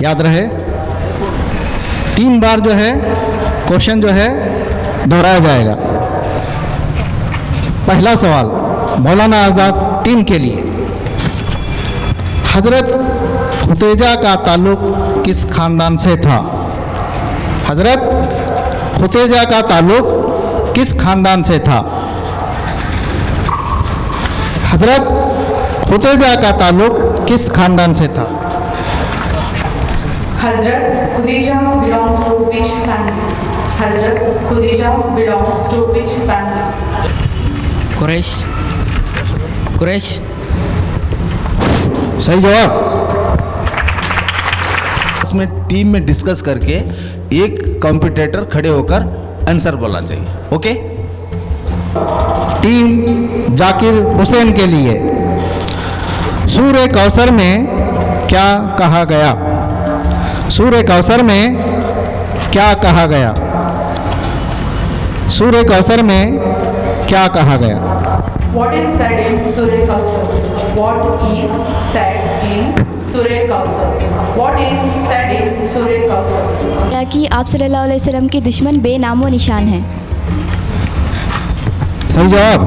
याद रहे। 3 बार जो है क्वेश्चन जो है दोहराया जाएगा। पहला सवाल मौलाना आज़ाद टीम के लिए, हज़रत खुतैजा का ताल्लुक़ किस ख़ानदान से था? हज़रत खुतैजा का ताल्लुक़ किस ख़ानदान से था? हज़रत खुतैजा का ताल्लुक़ किस ख़ानदान से था? Hazrat Khadija belongs to which family? Hazrat Khadija belongs to which family? Quraish. सही जवाब। इसमें टीम में डिस्कस करके एक कॉम्पिटिटर खड़े होकर आंसर बोलना चाहिए। ओके। टीम जाकिर हुसैन के लिए, सूरे कौसर में क्या कहा गया? सूरे कौसर में क्या कहा गया? सूरे कौसर में क्या कहा गया? What is said in Surah Kawthar? What is said in Surah Kawthar? What is said in Surah Kawthar? क्या कि आप सल्लल्लाहु अलैहि वसल्लम के दुश्मन बेनामो निशान हैं। सही जवाब।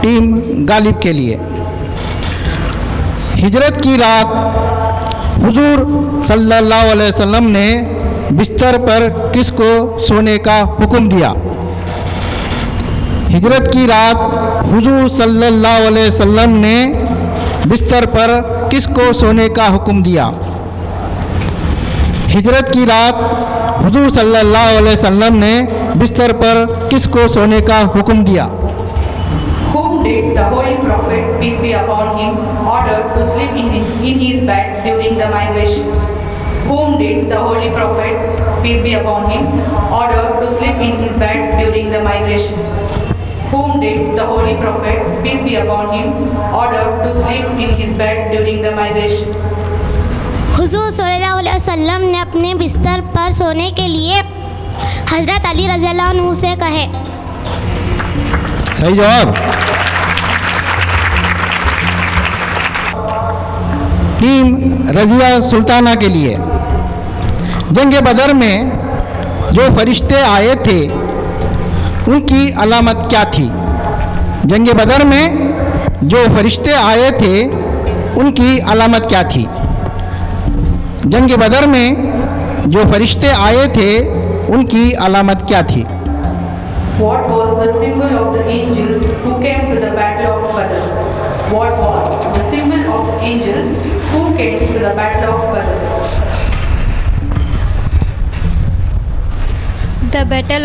टीम गालिब के लिए, हिजरत की रात हुजूर सल्लल्लाहु अलैहि वसल्लम ने बिस्तर पर किसको सोने का हुक्म दिया? हिजरत की रात हुजूर सल्लल्लाहु अलैहि वसल्लम ने बिस्तर पर किसको सोने का हुक्म दिया? हिजरत की रात हुजूर सल्लल्लाहु अलैहि वसल्लम ने बिस्तर पर किसको सोने का हुक्म दिया? Whom did the Holy Prophet, peace be upon him, order to sleep in his bed during the migration? Whom did the Holy Prophet, peace be upon him, order to sleep in his bed during the migration? Whom did the Holy Prophet, peace be upon him, order to sleep in his bed during the migration? हुजूर सल्लल्लाहु अलैहि वसल्लम ने अपने बिस्तर पर सोने के लिए हज़रत अली रज़ियल्लाहु अन्हु से कहे। सही जवाब। टीम रज़िया सुल्ताना के लिए, जंग बदर में जो फरिश्ते आए थे उनकी अलामत क्या थी? जंग बदर में जो फरिश्ते आए थे उनकी अलामत क्या थी? जंग बदर में जो फरिश्ते आए थे उनकी अलामत क्या थी? What was the symbol of the angels who came to the battle of Badr? What was the symbol of the angels who came to the battle of Badr? The Battle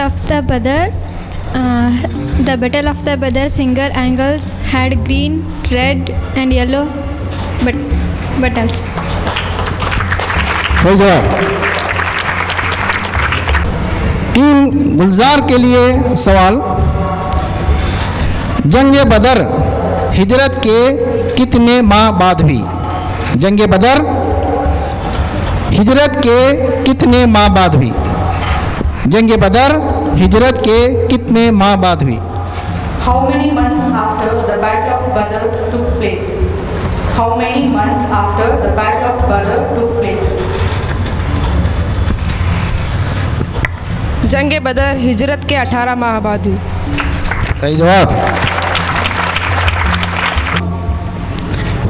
of the Badr single angles had green, red and yellow buttons. सही जवाब। Team गुलजार के लिए सवाल, जंग बदर हिजरत के कितने माह बाद हुई? जंग बदर हिजरत के कितने माह बाद हुई? जंग बदर हिजरत के कितने माह बाद हुई? How many months after the battle of Badr took place? How many months after the battle of Badr took place? जंग बदर हिजरत के 18 माह बाद हुई। सही जवाब।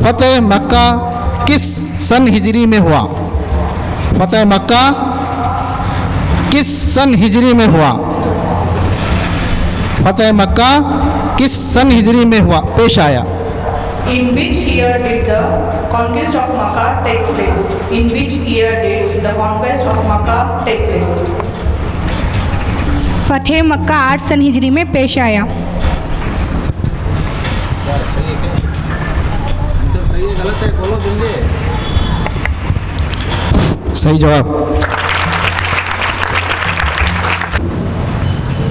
फतेह मक्का किस सन हिजरी में हुआ? फतेह मक्का किस सन हिजरी में हुआ? फतेह मक्का किस सन हिजरी में हुआ पेश आया? In which year did the conquest of Makkah take place? In which year did the conquest of Makkah take place? फतेह मक्का 8 सन हिजरी में पेश आया। सही जवाब।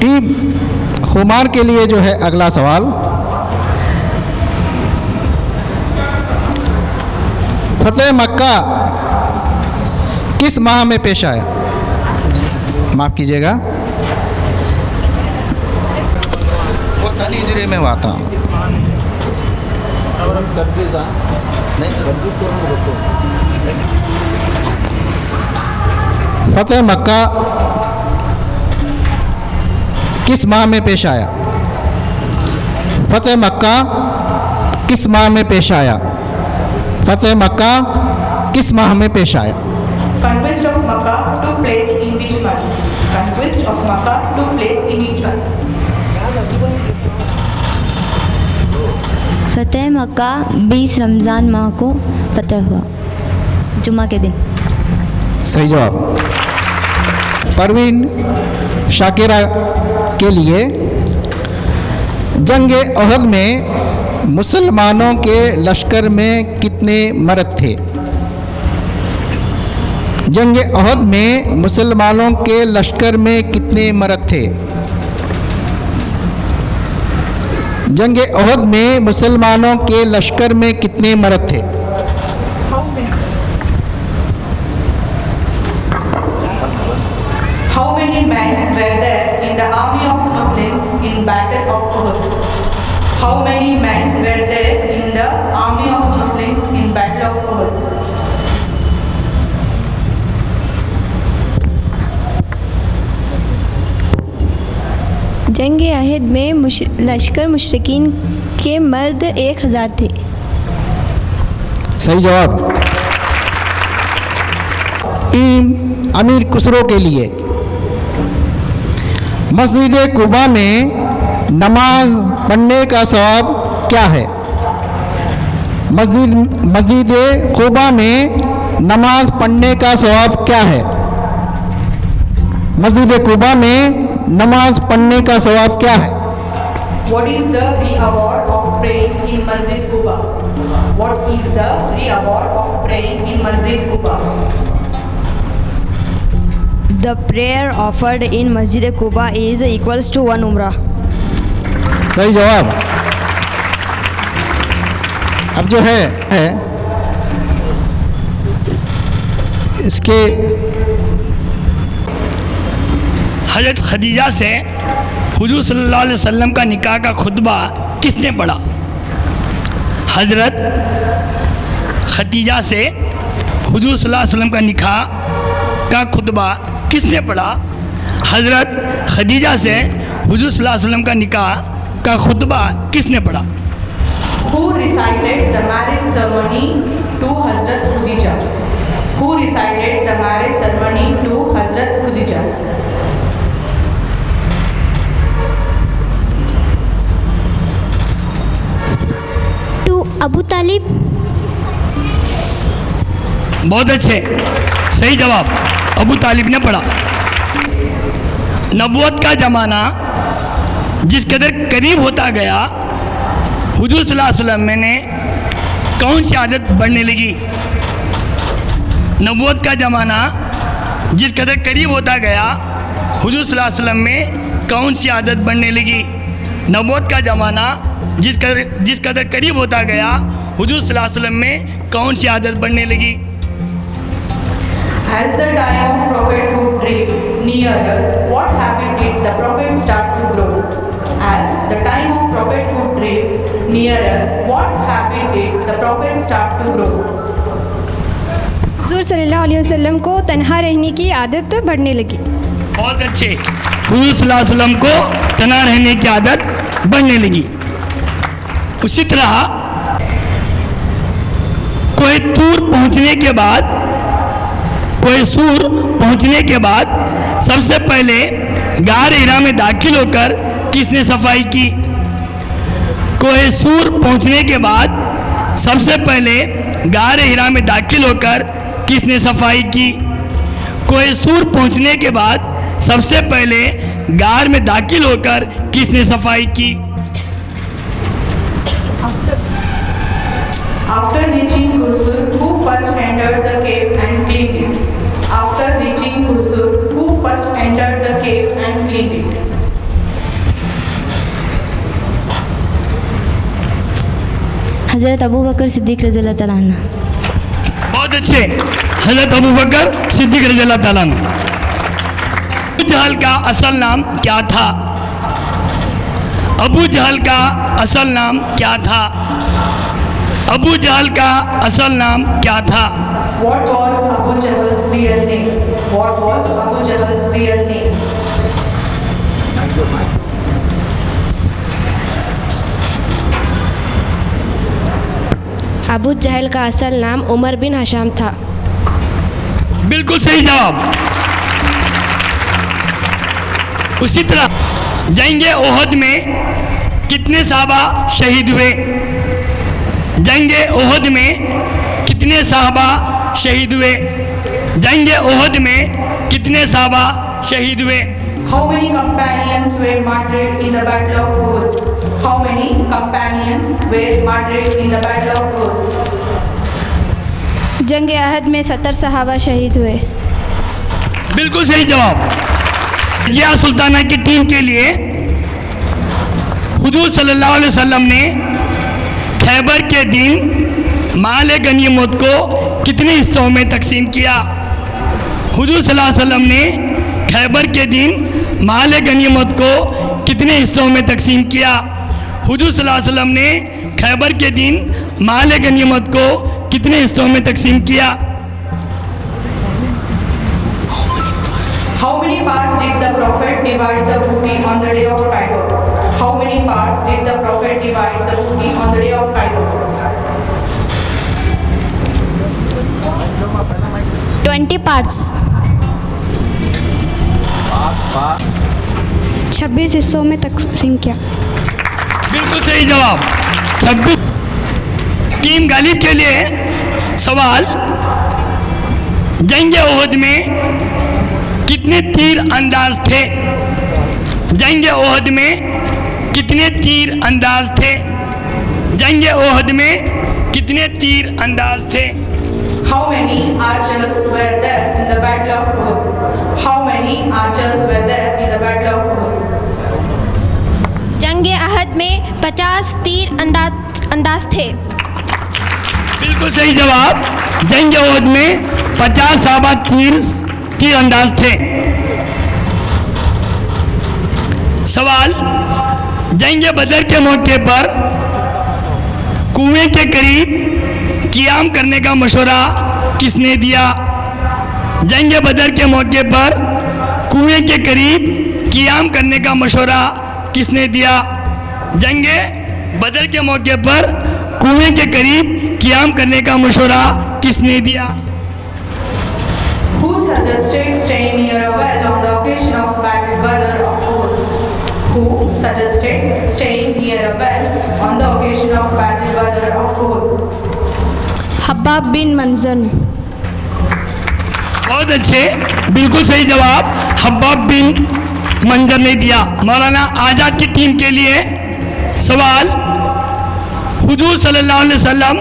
टीम खुमार के लिए जो है अगला सवाल, फतेह मक्का किस माह में पेश आया? माफ कीजिएगा, वो सन हिजरी में हुआ था। फतेह मक्का किस माह में पेश आया? फतेह मक्का किस माह में पेश आया? फतेह मक्का किस माह में पेश आया? Conquest of Makkah took place in which month? Conquest of Makkah took place in which month? फतेह मक्का 20 रमज़ान माह को फतेह हुआ, जुमा के दिन। सही जवाब। परवीन शाकिरा के लिए जंग ओहद में मुसलमानों के लश्कर में कितने मर्द थे? जंग ओहद में मुसलमानों के लश्कर में कितने मर्द थे? जंग ओहद में मुसलमानों के लश्कर में कितने मर्द थे? How many men were there in the army of Muslims in Battle of Uhud? How many men were there in the army of Muslims in Battle of Uhud? जंग अहद में लश्कर मुशरिकीन के मर्द 1000 थे। सही जवाब। टीम अमीर खुसरो के लिए मस्जिद कुबा में नमाज पढ़ने का सवाब क्या है? मस्जिद कुबा में नमाज पढ़ने का सवाब क्या है? मस्जिद कुबा में नमाज पढ़ने का सवाब क्या है? What is the reward of praying in Masjid Quba? What is the reward of praying in Masjid Quba? The prayer offered in Masjid Quba is equals to 1 umrah. सही जवाब। अब जो है इसके हज़रत खदीजा से हुजूर सल्लल्लाहु अलैहि वसल्लम का निकाह का खुतबा किसने पढ़ा? हज़रत खदीजा से हुजूर सल्लल्लाहु अलैहि वसल्लम का निकाह का खुतबा किसने पढ़ा? हज़रत खदीजा से हुजूर सल्लल्लाहु अलैहि वसल्लम का निकाह का खुतबा किसने पढ़ा? Who recited the marriage ceremony to Hazrat Khadija? Who recited the marriage ceremony to Hazrat Khadija? To Abu Talib. बहुत अच्छे, सही जवाब, अबू तालिब ने पढ़ा। नबूवत का ज़माना जिस कदर करीब होता गया, हुजूर सल्लल्लाहु अलैहि वसल्लम में ने कौन सी आदत बढ़ने लगी? नबूवत का ज़माना जिस कदर करीब होता गया, हुजूर सल्लल्लाहु अलैहि वसल्लम में कौन सी आदत बढ़ने लगी? नबूवत का ज़माना जिस कदर करीब होता गया, हुजूर सल्लल्लाहु अलैहि वसल्लम में कौन सी आदत बढ़ने लगी? As the time of prophethood drew nearer, what habit did the prophet start to grow? As the time of prophethood drew nearer, what habit did the prophet start to grow? हुज़ूर सल्लल्लाहु अलैहि वसल्लम को तन्हा रहने की आदत बढ़ने लगी। बहुत अच्छे, हुजूर सल्लल्लाहु अलैहि वसल्लम को तन्हा रहने की आदत बढ़ने लगी। उसी तरह कोई सूर पहुंचने के बाद सबसे पहले गार हिरा में दाखिल होकर किसने सफाई की? कोई सूर पहुंचने के बाद सबसे पहले गार हिरा में दाखिल होकर किसने सफाई की? कोई सूर पहुंचने के बाद सबसे पहले गार में दाखिल होकर किसने सफाई की? After reaching Qursur, who first entered the cave and cleaned it? After reaching Qursur, who first entered the cave and cleaned it? हज़रत अबू बकर सिद्दीक़ रज़ियल्लाहु ताला अन्हु। बहुत अच्छे, हज़रत अबू बकर सिद्दीक़ रज़ियल्लाहु ताला अन्हु। अबू जहल का असल नाम क्या था? अबू जहल का असल नाम क्या था? अबू जहल का असल नाम क्या था? What was Abu Jahl's real name? What was Abu Jahl's real name? Abu जहल का असल नाम उमर बिन हशाम था। बिल्कुल सही जवाब। उसी तरह जंगे ओहद में कितने साहबा शहीद हुए? जंगे ओहद में कितने साहबा शहीद हुए? जंगे ओहद में कितने साहबा शहीद हुए? How many companions were martyred in the Battle of Uhud? How many companions were martyred in the Battle of Uhud? जंग अहद में 70 सहाबा शहीद हुए। बिल्कुल सही जवाब। रजिया सुल्ताना की टीम के लिए हुजूर सल्लल्लाहु अलैहि वसल्लम ने खैबर के दिन माल गनीमत को कितने हिस्सों में तकसीम किया? हुजूर सल्लल्लाहु अलैहि वसल्लम ने खैबर के दिन माल गनीमत को कितने हिस्सों में तकसीम किया? हुजूर सल्लल्लाहु अलैहि वसल्लम ने खैबर के दिन माल गनीमत को कितने हिस्सों में तकसीम किया? How many parts did the Prophet divide the booty on the day of Kaibar? How many parts did the Prophet divide the booty on the day of Kaibar? 20 parts। 26 हिस्सों में तकसीम किया। बिल्कुल सही जवाब। 26। टीम गालिब के लिए सवाल, जंग ओहद में कितने तीर अंदाज थे? जंग ओहद में कितने तीर अंदाज थे? जंग ओहद में कितने तीर अंदाज थे? How many archers were there in the Battle of Uhud? How many archers were there in the Battle of Uhud? जंग अहद में 50 तीर अंदाज थे। बिल्कुल सही जवाब। जंग ओहद में 50 साहबा तीर अंदाज थे। सवाल, जंग बदर के मौके पर कुएं के करीब क़ियाम करने का मशवरा किसने दिया? जंग बदर के मौके पर कुएं के करीब क़ियाम करने का मशवरा किसने दिया? जंग बदर के मौके पर कुएं के करीब क़ियाम करने का मशवरा किसने दिया? Who suggested staying near a well on the occasion of Battle Badr of Uhud? Who suggested staying near a well on the occasion of Battle Badr of Uhud? हब्बाब बिन मंजर। बहुत अच्छे, बिल्कुल सही जवाब। हब्बाब बिन मंजर ने दिया। मौलाना आज़ाद की टीम के लिए सवाल, हुजूर सल्लल्लाहु अलैहि वसल्लम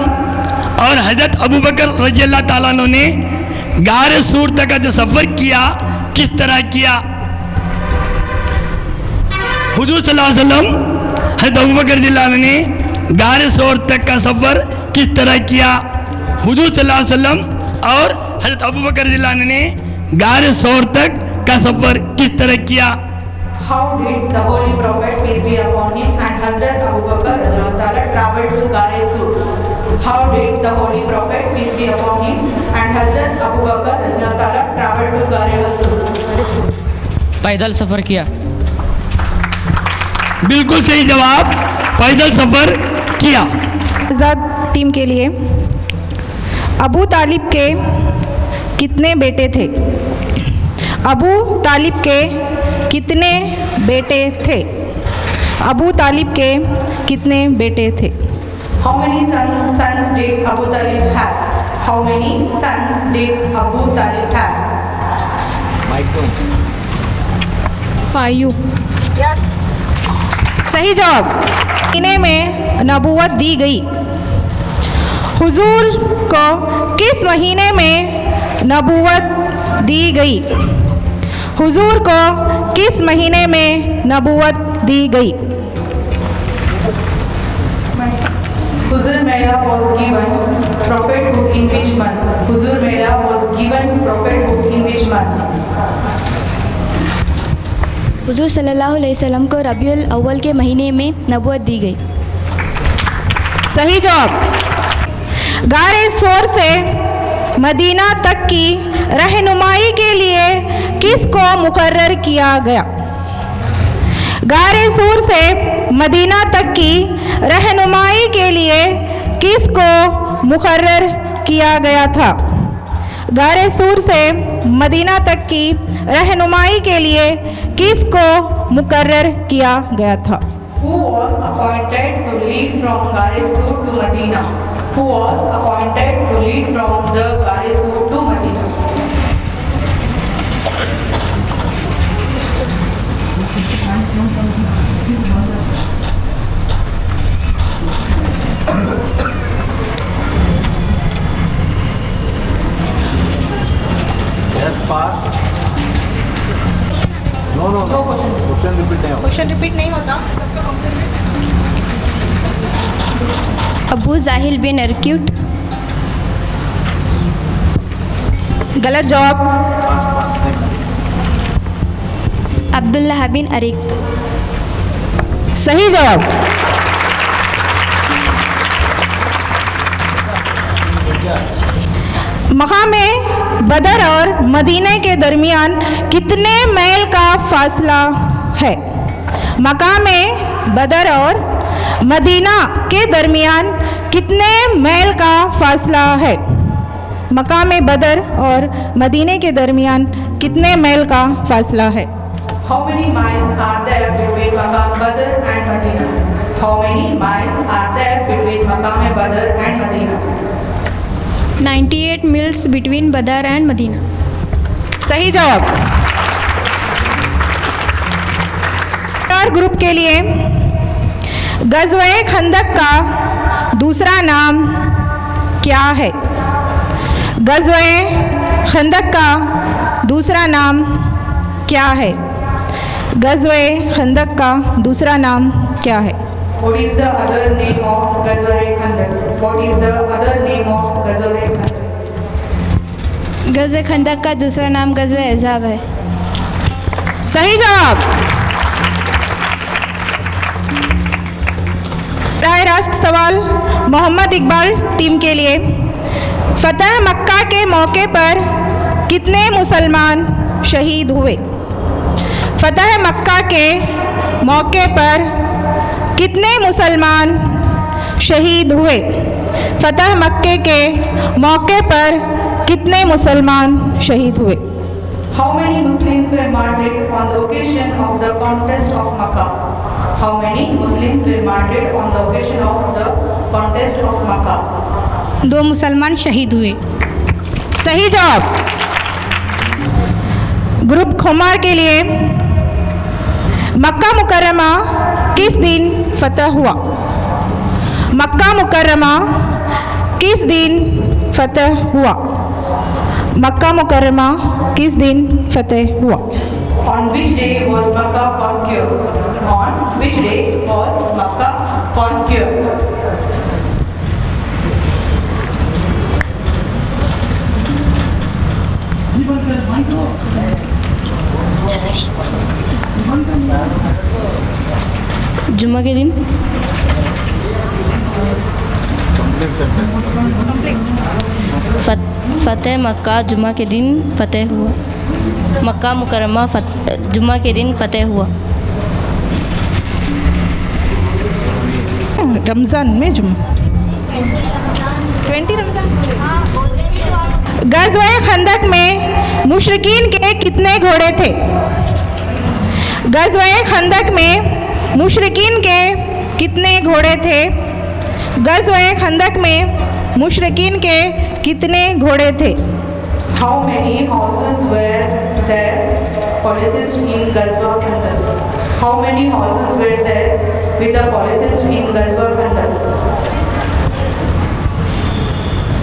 और हज़रत अबू बकर रज़ियल्लाहु ताला अन्हु ने गारे सूर तक का जो सफ़र किया किस तरह किया? हुजूर सल्लल्लाहु अलैहि वसल्लम हज़रत अबू बकर रज़ियल्लाहु अन्हु ने गारे सूर तक का सफ़र किस तरह किया? हुजूर सल्लल्लाहु अलैहि वसल्लम और हज़रत अबू बकर रज़ियल्लाहु अन्हु ने गारे सूर तक का सफ़र किस तरह किया? How did the Holy Prophet, peace be upon him, and Hazrat Abu Bakr radhiyallahu ta'ala travel to Gare Sur? How did the Holy Prophet, peace be upon him, and Hazrat Abu Bakr radhiyallahu ta'ala travel to Gare Sur? पैदल सफ़र किया। बिल्कुल सही जवाब, पैदल सफ़र किया। आज़ाद team के लिए, अबू तालिब के कितने बेटे थे? अबू तालिब के कितने बेटे थे? अबू तालिब के कितने बेटे थे? How many sons did Abu Talib have? How many sons did Abu Talib have? 5। सही जवाब। महीने में नबूवत दी गई। हुजूर को किस महीने में नबूवत दी गई? हुजूर को किस महीने में नबूवत दी गई? Huzur Mela was given prophethood in which month? Huzur Mela was given prophethood in which month? हुजूर सल्लल्लाहु अलैहि वसल्लम को रबीउल अव्वल के महीने में नबूवत दी गई। सही जवाब। गारे सोर से मदीना तक की रहनुमाई के लिए किसको मुकर्रर किया गया? गारे सूर से मदीना तक की रहनुमाई के लिए किसको मुकर्रर किया गया था? गारे सूर से मदीना तक की रहनुमाई के लिए किसको मुकर्रर किया गया था? Who was appointed to lead from Gare Sur to Medina? Who was appointed to lead from the Gare Sur to Medina? Yes, pass. No, question repeat नहीं होगा. क्वेश्चन रिपीट नहीं होता. अबू जाहिल बिन अरक्यूट। गलत जवाब. अब्दुल्लाह बिन अरिक। सही जवाब. मकामे बदर और मदीने के दरमियान कितने मील का फासला है? मकामे बदर और मदीना के दरमियान कितने मील का फासला है? मकामे बदर और मदीने के दरमियान कितने मील का फासला है? How many miles are there between Maqam Badr and Medina? How many miles are there between Maqam Badr and Medina? 98 meals between बदर एंड मदीना। सही जवाब। चार ग्रुप के लिए गज़वे खंदक का दूसरा नाम क्या है? गज़वे खंदक का दूसरा नाम क्या है? गज़वे खंदक का दूसरा नाम क्या है? What is the other name of Ghazwa-e Khandaq? What is the other name of Ghazwa-e Khandaq? गज़वे खंदक का दूसरा नाम गज़वे अहज़ाब है। सही जवाब। राह रास्त सवाल मोहम्मद इकबाल टीम के लिए। फतह मक्का के मौके पर कितने मुसलमान शहीद हुए? फतह मक्का के मौके पर कितने मुसलमान शहीद हुए? फतह मक्के के मौके पर कितने मुसलमान शहीद हुए? How many Muslims were martyred on the occasion of the contest of Makkah? How many Muslims were martyred on the occasion of the contest of Makkah? 2 मुसलमान शहीद हुए। सही जवाब। ग्रुप खुमार के लिए मक्का मुकर्रमा किस दिन फतह हुआ? मक्का मुकर्रमा किस दिन फतह हुआ? मक्का मुकर्रमा किस दिन फतह हुआ? On which day was Makkah conquered? On which day was Makkah conquered? जुम्मा के दिन। फतेह मक्का जुम्मा के दिन फतेह हुआ। मक्का मुकर्रमा जुम्मा के दिन फतेह हुआ। रमज़ान में जुम्मा 20 रमज़ान। गज़वे खंदक में मुशरिकीन के कितने घोड़े थे? गज़वे खंदक में मुशरिकीन के कितने घोड़े थे? गज़वे खंदक में मुशरिकीन के कितने घोड़े थे? How many horses were there polytheists in Ghazwa Khandaq? How many horses were there with the polytheists in Ghazwa Khandaq?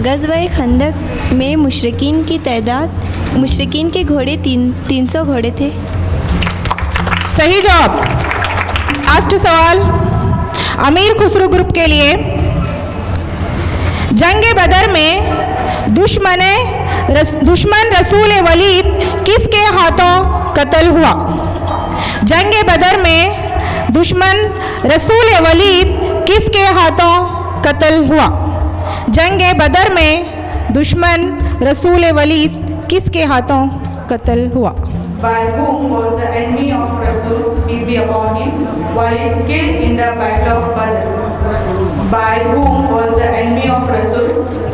गज़वे खंदक में मुशरिकीन की तादाद मुशरिकीन के घोड़े 300 घोड़े थे। सही जवाब। लास्ट सवाल अमीर खुसरो ग्रुप के लिए। जंग बदर में दुश्मन रसूल वलीद किसके हाथों कत्ल हुआ? जंग बदर में दुश्मन रसूल वलीद किसके हाथों कत्ल हुआ? जंग बदर में दुश्मन रसूल वलीद किसके हाथों कत्ल हुआ? By whom was the enemy of Rasul, peace be upon him, while killed in the battle of Badr? By whom was the enemy of Rasul,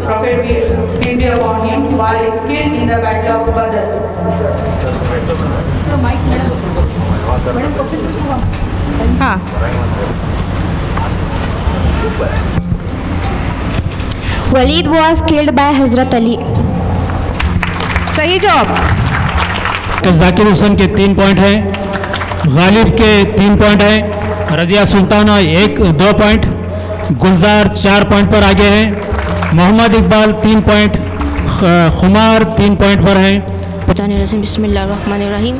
Prophet peace be upon him, while killed in the battle of Badr? हाँ, Walid was killed by Hazrat Ali. सही जवाब। जाकिर हुसैन के 3 point हैं, गालिब के 3 point हैं, Razia Sultana 2 point, गुलजार 4 point पर आगे हैं, मोहम्मद इकबाल 3 पॉइंट, खुमार 3 पॉइंट पर हैं। बिस्मिल्लाहिर्रहमानिर्रहीम।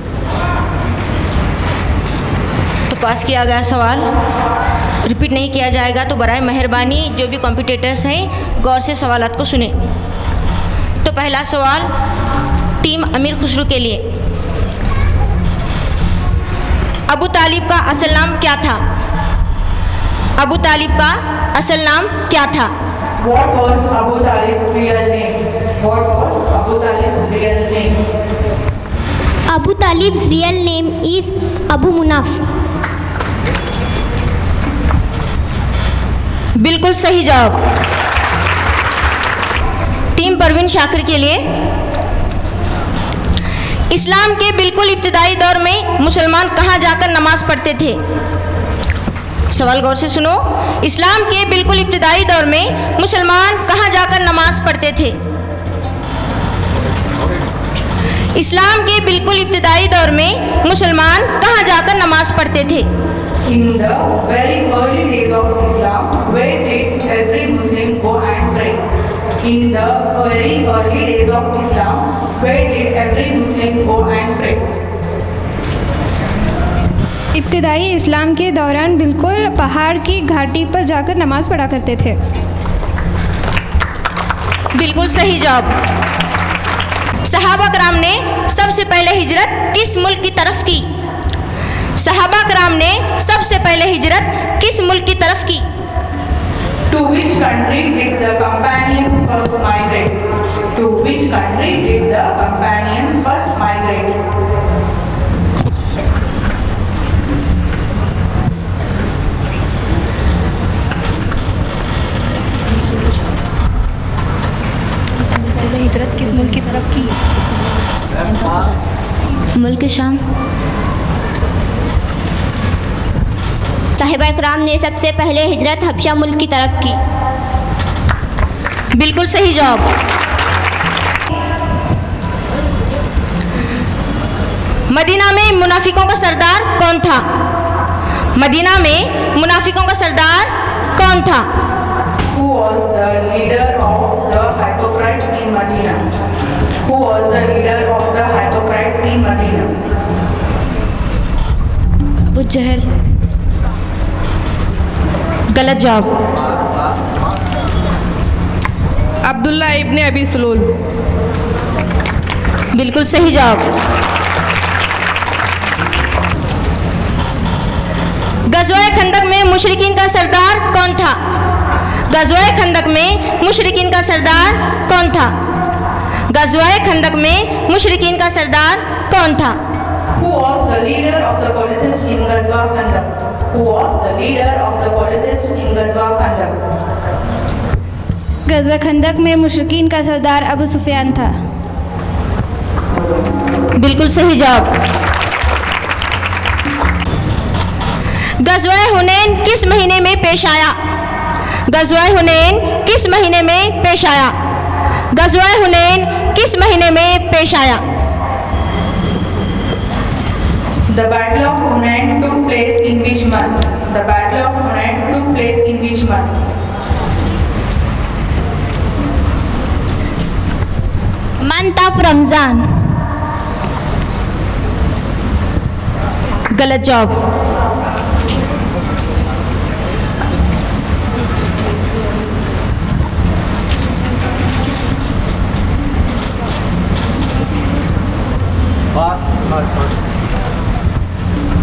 तो पास किया गया सवाल रिपीट नहीं किया जाएगा, तो बराए मेहरबानी जो भी कॉम्पिटिटर्स हैं गौर से सवालात को सुने। तो पहला सवाल टीम अमीर खुसरो के लिए। अबू तालिब का असल नाम क्या था? अबू तालिब का असल नाम क्या था? What was Abu Talib's real name? What was Abu Talib's real name? Abu Talib's real name is Abu Munaf. बिल्कुल सही जवाब। टीम परवीन शाकिर के लिए। इस्लाम के बिल्कुल इब्तिदाई दौर में मुसलमान कहाँ जाकर नमाज पढ़ते थे? सवाल गौर से सुनो। इस्लाम के बिल्कुल इब्तिदाई दौर में मुसलमान कहाँ जाकर नमाज पढ़ते थे? इस्लाम के बिल्कुल इब्तिदाई दौर में मुसलमान कहाँ जाकर नमाज पढ़ते थे? In the very early days of Islam, where did every Muslim go and pray? In the very early days of Islam, where did every Muslim go and pray? इब्तिदाई इस्लाम के दौरान बिल्कुल पहाड़ की घाटी पर जाकर नमाज पढ़ा करते थे। बिल्कुल सही जवाब। सहाबा कराम ने सबसे पहले हिजरत किस मुल्क की तरफ की? सहाबा कराम ने सबसे पहले हिजरत किस मुल्क की तरफ की? To which country did the companions first migrate? To which country did the companions first migrate? पहले हिजरत किस मुल्क की तरफ की? मुल्क शाम। साहिबा इकराम ने सबसे पहले हिजरत हबशा मुल्क की तरफ की। बिल्कुल सही जवाब। मदीना में मुनाफिकों का सरदार कौन था? मदीना में मुनाफिकों का सरदार कौन था? Who was the leader of the hypocrites in Medina? Who was the leader of the hypocrites in Medina? Abu जहल। गलत जवाब। अब्दुल्ला इब्ने अबी सलूल। बिल्कुल सही जवाब। गज़वाए खंदक में मुशरिकीन का सरदार कौन था? गज़वाए खंदक में मुशरिकीन का सरदार कौन था? गज़वाए खंदक में मुशरिकीन का सरदार कौन था? Who was the leader of the polytheists in Ghazwa Khandaq? Who was the leader of the polytheists in Ghazwa Khandaq? गज़वा खंदक में मुशरिकीन का सरदार अबू सुफियान था। बिल्कुल सही जवाब। गज़वाए हुनैन किस महीने में पेश आया? गज़वाए हुनैन किस महीने में पेश आया? गज़वाए हुनैन किस महीने में पेश आया? The Battle of Hunain took place in which month? The Battle of Hunain took place in which month? Month of Ramzan. गलत जवाब।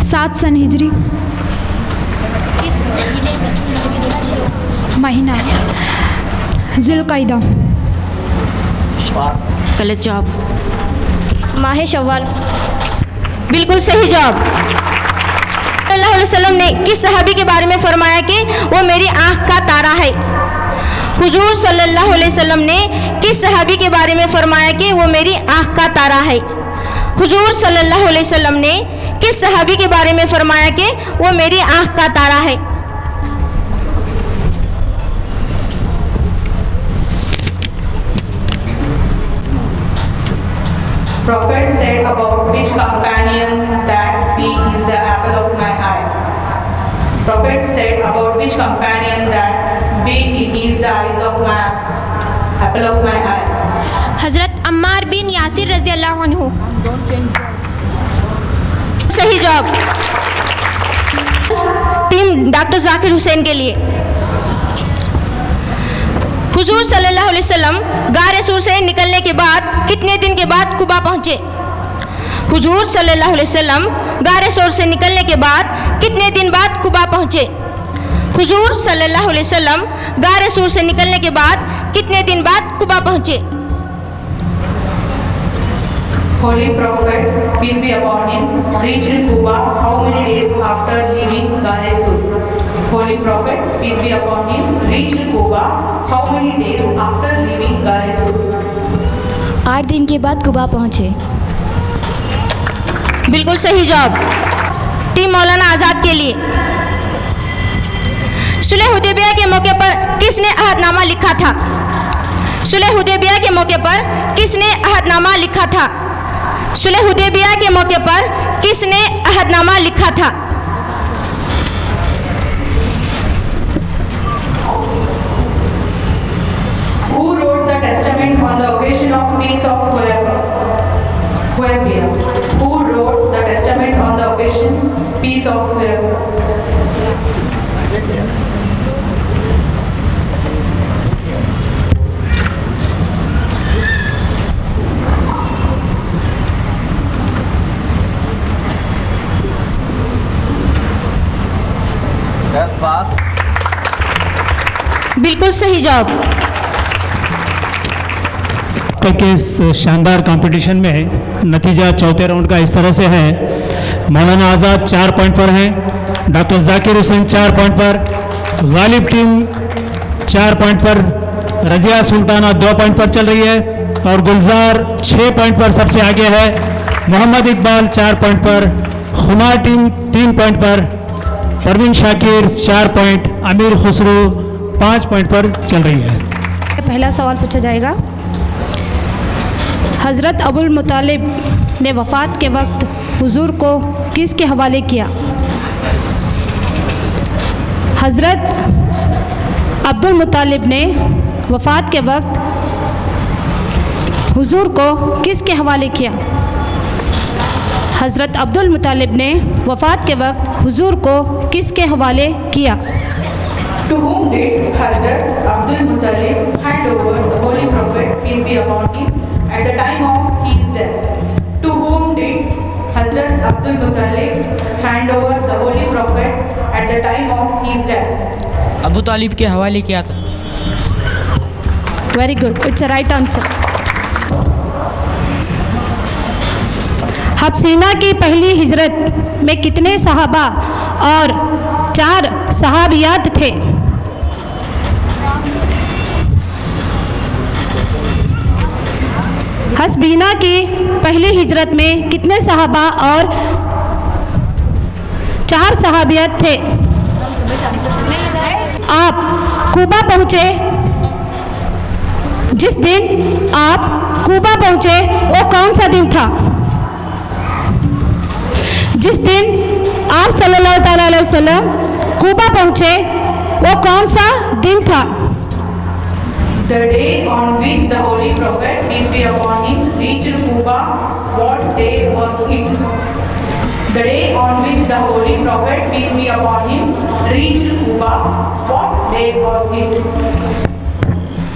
सात सन हिजरी। किस महीने में? महीना ज़िलक़ईदा। गलत जवाब। माह शव्वाल। बिल्कुल सही जवाब। सल्लल्लाहु अलैहि वसल्लम ने किस सहाबी के बारे में फरमाया कि वो मेरी आँख का तारा है? हुजूर सल्लल्लाहु अलैहि वसल्लम ने किस सहाबी के बारे में फरमाया कि वो मेरी आँख का तारा है? हुजूर सल्लल्लाहु अलैहि वसल्लम ने किस सहाबी के बारे में फरमाया कि वो मेरी आँख का तारा है? Prophet said about which companion that he is the apple of my eye. Prophet said about which companion that he is the eyes of my apple of my eye. हज़रत अम्मार बिन यासिर रज़ी अल्लाह अन्हु। सही जवाब। टीम डॉक्टर जाकिर हुसैन के लिए। हुजूर सल्लल्लाहु अलैहि वसल्लम गारे सूर से निकलने के बाद कितने दिन के बाद कुबा पहुँचे? हुजूर सल्लल्लाहु अलैहि वसल्लम गारे सूर से निकलने के बाद कितने दिन बाद कुबा पहुँचे? हुजूर सल्लल्लाहु अलैहि वसल्लम गारे सूर से निकलने के बाद कितने दिन बाद कुबा पहुँचे? Holy Prophet, peace be upon him, reached Kuba how many days after leaving Gare Sur? Holy Prophet, peace be upon him, reached Kuba how many days after leaving Gare Sur? 8 दिन के बाद कुबा पहुँचे। बिल्कुल सही जवाब। टीम मौलाना आज़ाद के लिए। सुलह हुदैबिया के मौके पर किसने अहदनामा लिखा था? सुलह हुदैबिया के मौके पर किसने अहदनामा लिखा था? सुलह हुदैबिया के मौके पर किसने अहदनामा लिखा था? Who wrote the testament on the occasion of peace of Hudaybiyah? Who wrote the testament on the occasion peace of Hudaybiyah? पास। बिल्कुल सही जवाब। के इस शानदार कंपटीशन में नतीजा चौथे राउंड का इस तरह से है। मौलाना आज़ाद 4 पॉइंट पर हैं, डॉक्टर जाकिर हुसैन 4 पॉइंट पर, गालिब टीम 4 पॉइंट पर, रज़िया सुल्ताना 2 पॉइंट पर चल रही है और गुलजार 6 पॉइंट पर सबसे आगे है। मोहम्मद इकबाल 4 पॉइंट पर, खुमार टीम 3 पॉइंट पर, परवीन शाकिर 4 पॉइंट, अमीर खुसरो 5 पॉइंट पर चल रही है। पहला सवाल पूछा जाएगा। हज़रत अबुल मुतालिब ने वफ़ात के वक्त हुजूर को किसके हवाले किया? हज़रत अब्दुल मुतालिब ने वफ़ात के वक्त हुजूर को किसके हवाले किया? हज़रत अब्दुल मुतालिब ने वफ़ात के वक्त हुजूर को किसके हवाले किया? To whom did Hazrat Abdul Muttalib hand over the Holy Prophet, peace be upon him, at the time of his death? To whom did Hazrat Abdul Muttalib hand over the Holy Prophet at the time of his death? Abu तालिब के हवाले किया था। Very good, it's a right answer. हबसीना की पहली हिजरत में कितने सहाबा और 4 सहाबियात थे? हसबीना की पहली हिजरत में कितने सहाबा और 4 सहाबियात थे? आप कुबा पहुँचे, जिस दिन आप कुबा पहुँचे वो कौन सा दिन था? जिस दिन आप सल्लल्लाहु अलैहि वसल्लम कुबा पहुँचे वो कौन सा दिन था? The day on which the Holy Prophet, peace be upon him, reached Kuba, what day was it? The day on which the Holy Prophet, peace be upon him, reached Kuba, what day was it?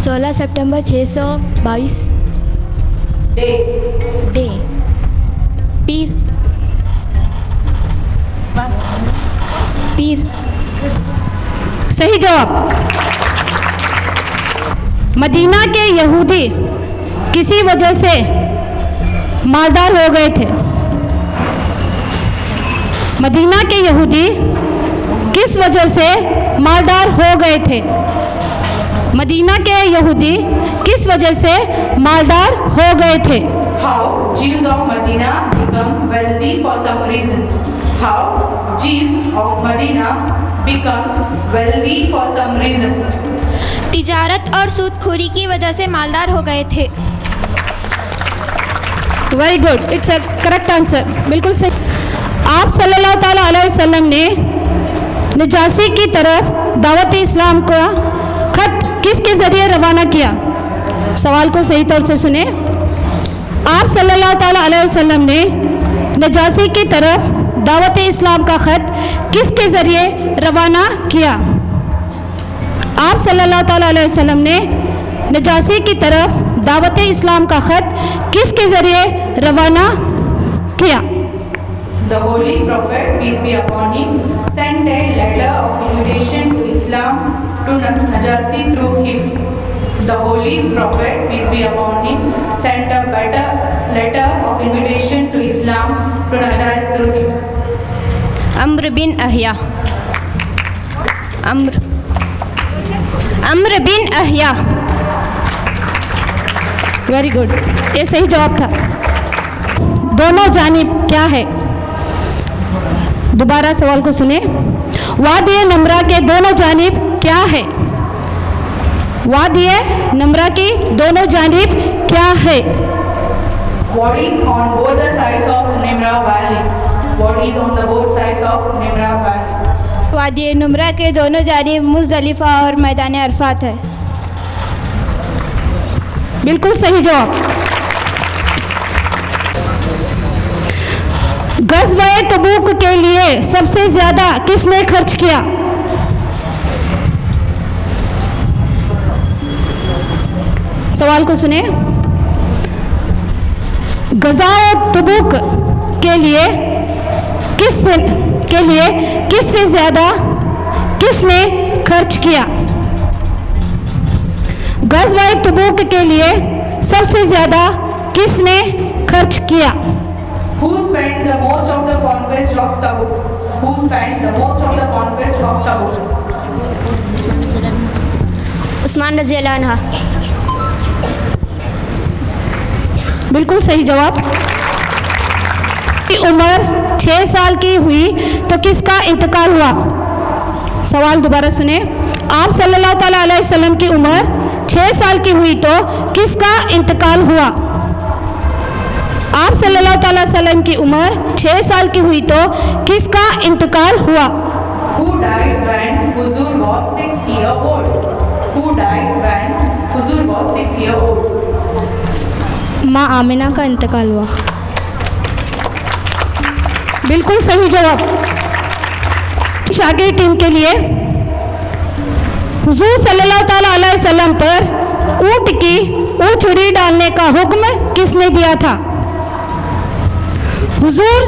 16 September 622। Day. Day. पीर। पीर। सही जवाब। Medina के यहूदी किसी वजह से मालदार हो गए थे। मदीना के यहूदी किस वजह से मालदार हो गए थे? मदीना के यहूदी किस वजह से मालदार हो गए थे? How Jews of Medina become wealthy for some reasons. How Jews of Medina become wealthy for some reasons. तिजारत और सूदखोरी की वजह से मालदार हो गए थे। Very good, it's a correct answer, बिल्कुल सही। आप सल्लल्लाहु ताला अलैहि वसल्लम ने नजासी की तरफ दावत इस्लाम का खत किसके ज़रिए रवाना किया? सवाल को सही तौर से सुने। आप सल्लल्लाहु ताला अलैहि वसल्लम ने नजासी की तरफ दावत इस्लाम का खत किसके ज़रिए रवाना किया? आप सल्लल्लाहु ताला अलैहि वसल्लम ने नजासी की तरफ दावत इस्लाम का खत किसके ज़रिए रवाना किया? The Holy Prophet, peace be upon him, sent a letter of invitation to Islam to Najasi through him. The Holy Prophet, peace be upon him, sent a better letter of invitation to Islam to Najasi through him. अम्र बिन अहिया। अम्र बिन अहिया। Very good, ये सही जवाब था। दोनों जानिब क्या है? दोबारा सवाल को सुने। वादिये नमरा के दोनों जानिब क्या है? वादिये नमरा की दोनों जानिब क्या है? What is on both the sides of Nimra Valley? What is on the both sides of Nimra Valley? वादिये Namra के दोनों जानिब मुज़दलिफ़ा और मैदान अरफात है। बिल्कुल सही जवाब। गज़वे तबूक के लिए सबसे ज्यादा किसने खर्च किया? सवाल को सुने। गज़ाए तबूक के लिए किससे ज्यादा किसने खर्च किया? गज़वे तबूक के लिए सबसे ज्यादा किसने खर्च किया? Who spent the most of the conquest of Tabuk? Who spent the most of the conquest of Tabuk? Usman रज़ी अल्लाह अन्हा। बिल्कुल सही जवाब। उम्र 6 साल की हुई तो किसका इंतकाल हुआ? सवाल दोबारा सुने। आप सल्लल्लाहु ताला अलैहि वसल्लम की उम्र 6 साल की हुई तो किसका इंतकाल हुआ? आप सल्लल्लाहु ताला अलैहि वसल्लम की उम्र 6 साल की हुई तो किसका इंतकाल हुआ? Who died when Huzur was 6 years old? Who died when Huzur was 6 years old? माँ आमिना का इंतकाल हुआ। बिल्कुल सही जवाब। शागिर्द टीम के लिए हुजूर सल्लल्लाहु ताला अलैहि वसल्लम पर ऊँट की ऊँचड़ी डालने का हुक्म किसने दिया था? हुजूर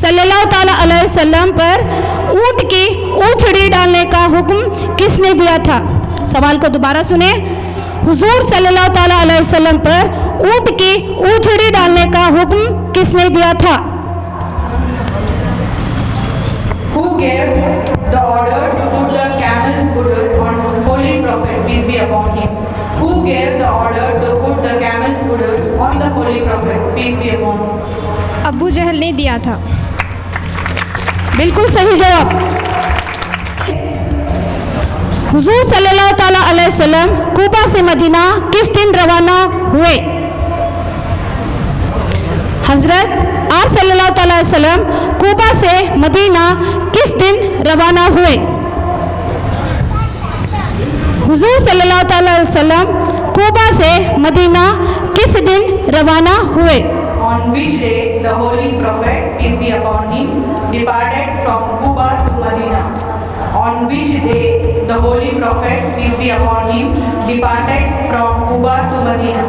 सल्लल्लाहु ताला अलैहि वसल्लम पर ऊँट की ऊँचड़ी डालने का हुक्म किसने दिया था? सवाल को दोबारा सुने। हुजूर सल्लल्लाहु ताला अलैहि वसल्लम पर ऊँट की ऊँचड़ी डालने का हुक्म किसने दिया था? Who gave the order to put the camel's udder on Holy Prophet, peace be upon him? Who gave the order to put the camel's udder on the Holy Prophet, peace be upon him? Abu जहल ने दिया था। बिल्कुल सही जवाब। हुजूर सल्लल्लाहु ताला अलैहि वसल्लम कूबा से मदीना किस दिन रवाना हुए? हजरत आप सल्लल्लाहु ताला अलैहि वसल्लम कूबा से मदीना किस दिन रवाना हुए? हुजूर सल्लल्लाहु ताला अलैहि वसल्लम कूबा से मदीना किस दिन रवाना हुए? On which day the Holy Prophet, peace be upon him, departed from Kuba to Medina? On which day the Holy Prophet, peace be upon him, departed from Kuba to Medina?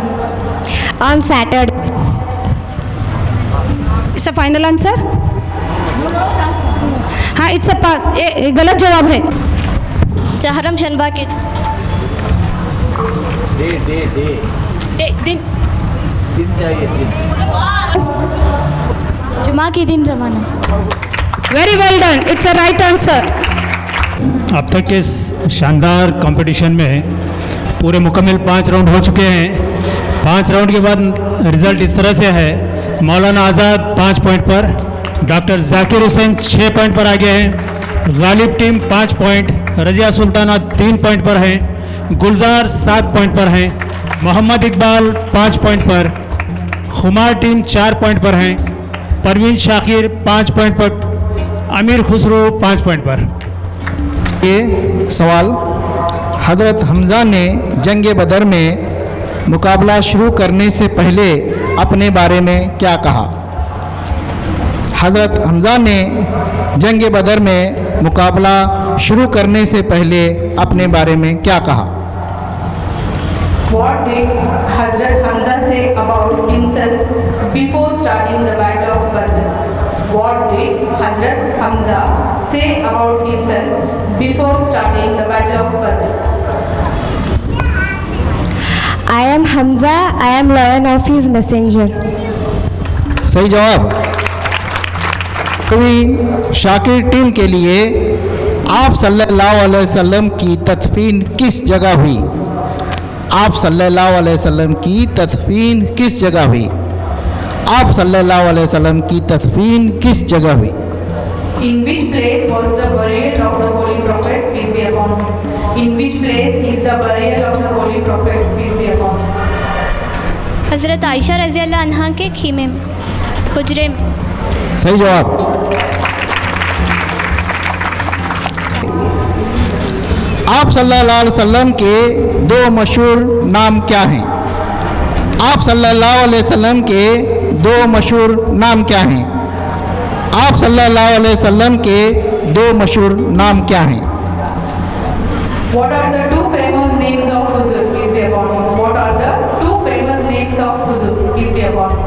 On Saturday. It's a final answer? हाँ, it's a pass. ये गलत जवाब है। चहरम शनवा के दिन चाहिए जुमा के दिन रवाना। Very well done, it's a right answer. अब तक के इस शानदार कंपटीशन में पूरे मुकम्मल 5 राउंड हो चुके हैं। 5 राउंड के बाद रिजल्ट इस तरह से है। मौलाना आज़ाद 5 पॉइंट पर, डॉक्टर जाकिर हुसैन 6 पॉइंट पर आगे हैं, Ghalib team 5 point, Razia Sultana 3 point पर हैं, गुलजार 7 पॉइंट पर हैं, मोहम्मद इकबाल 5 पॉइंट पर, खुमार टीम 4 पॉइंट पर हैं, परवीन शाकिर 5 पॉइंट पर, अमीर खुसरो 5 पॉइंट पर। ये सवाल, हज़रत हमज़ा ने जंग बदर में मुकाबला शुरू करने से पहले अपने बारे में क्या कहा? हज़रत हमज़ा ने जंग बदर में मुकाबला शुरू करने से पहले अपने बारे में क्या कहा? What did Hazrat Hamza say about himself before starting the battle of Badr? What did Hazrat Hamza say about himself before starting the battle of Badr? I am Hamza, I am lion of his messenger. सही जवाब। कभी Shakir team के लिए आप सल्लल्लाहु अलैहि वसल्लम की तदफीन किस जगह हुई? आप सल्लल्लाहु अलैहि वसल्लम की तदफीन किस जगह हुई? आप सल्लल्लाहु अलैहि वसल्लम की तदफीन किस जगह हुई? In which place was the burial of the Holy Prophet, peace be upon him? In which place is the burial of the Holy Prophet, peace be upon him? हज़रत आयशा रज़ी अल्लाह अन्हा के खीमे में, हुजरे में। सही जवाब। आप सल्लल्लाहु अलैहि वसल्लम के 2 मशहूर नाम क्या हैं? आप सल्लल्लाहु अलैहि वसल्लम के 2 मशहूर नाम क्या हैं? आप सल्लल्लाहु अलैहि वसल्लम के 2 मशहूर नाम क्या हैं? What are the 2 famous names of Huzur, peace be upon him? What are the 2 famous names of Huzur, peace be upon him?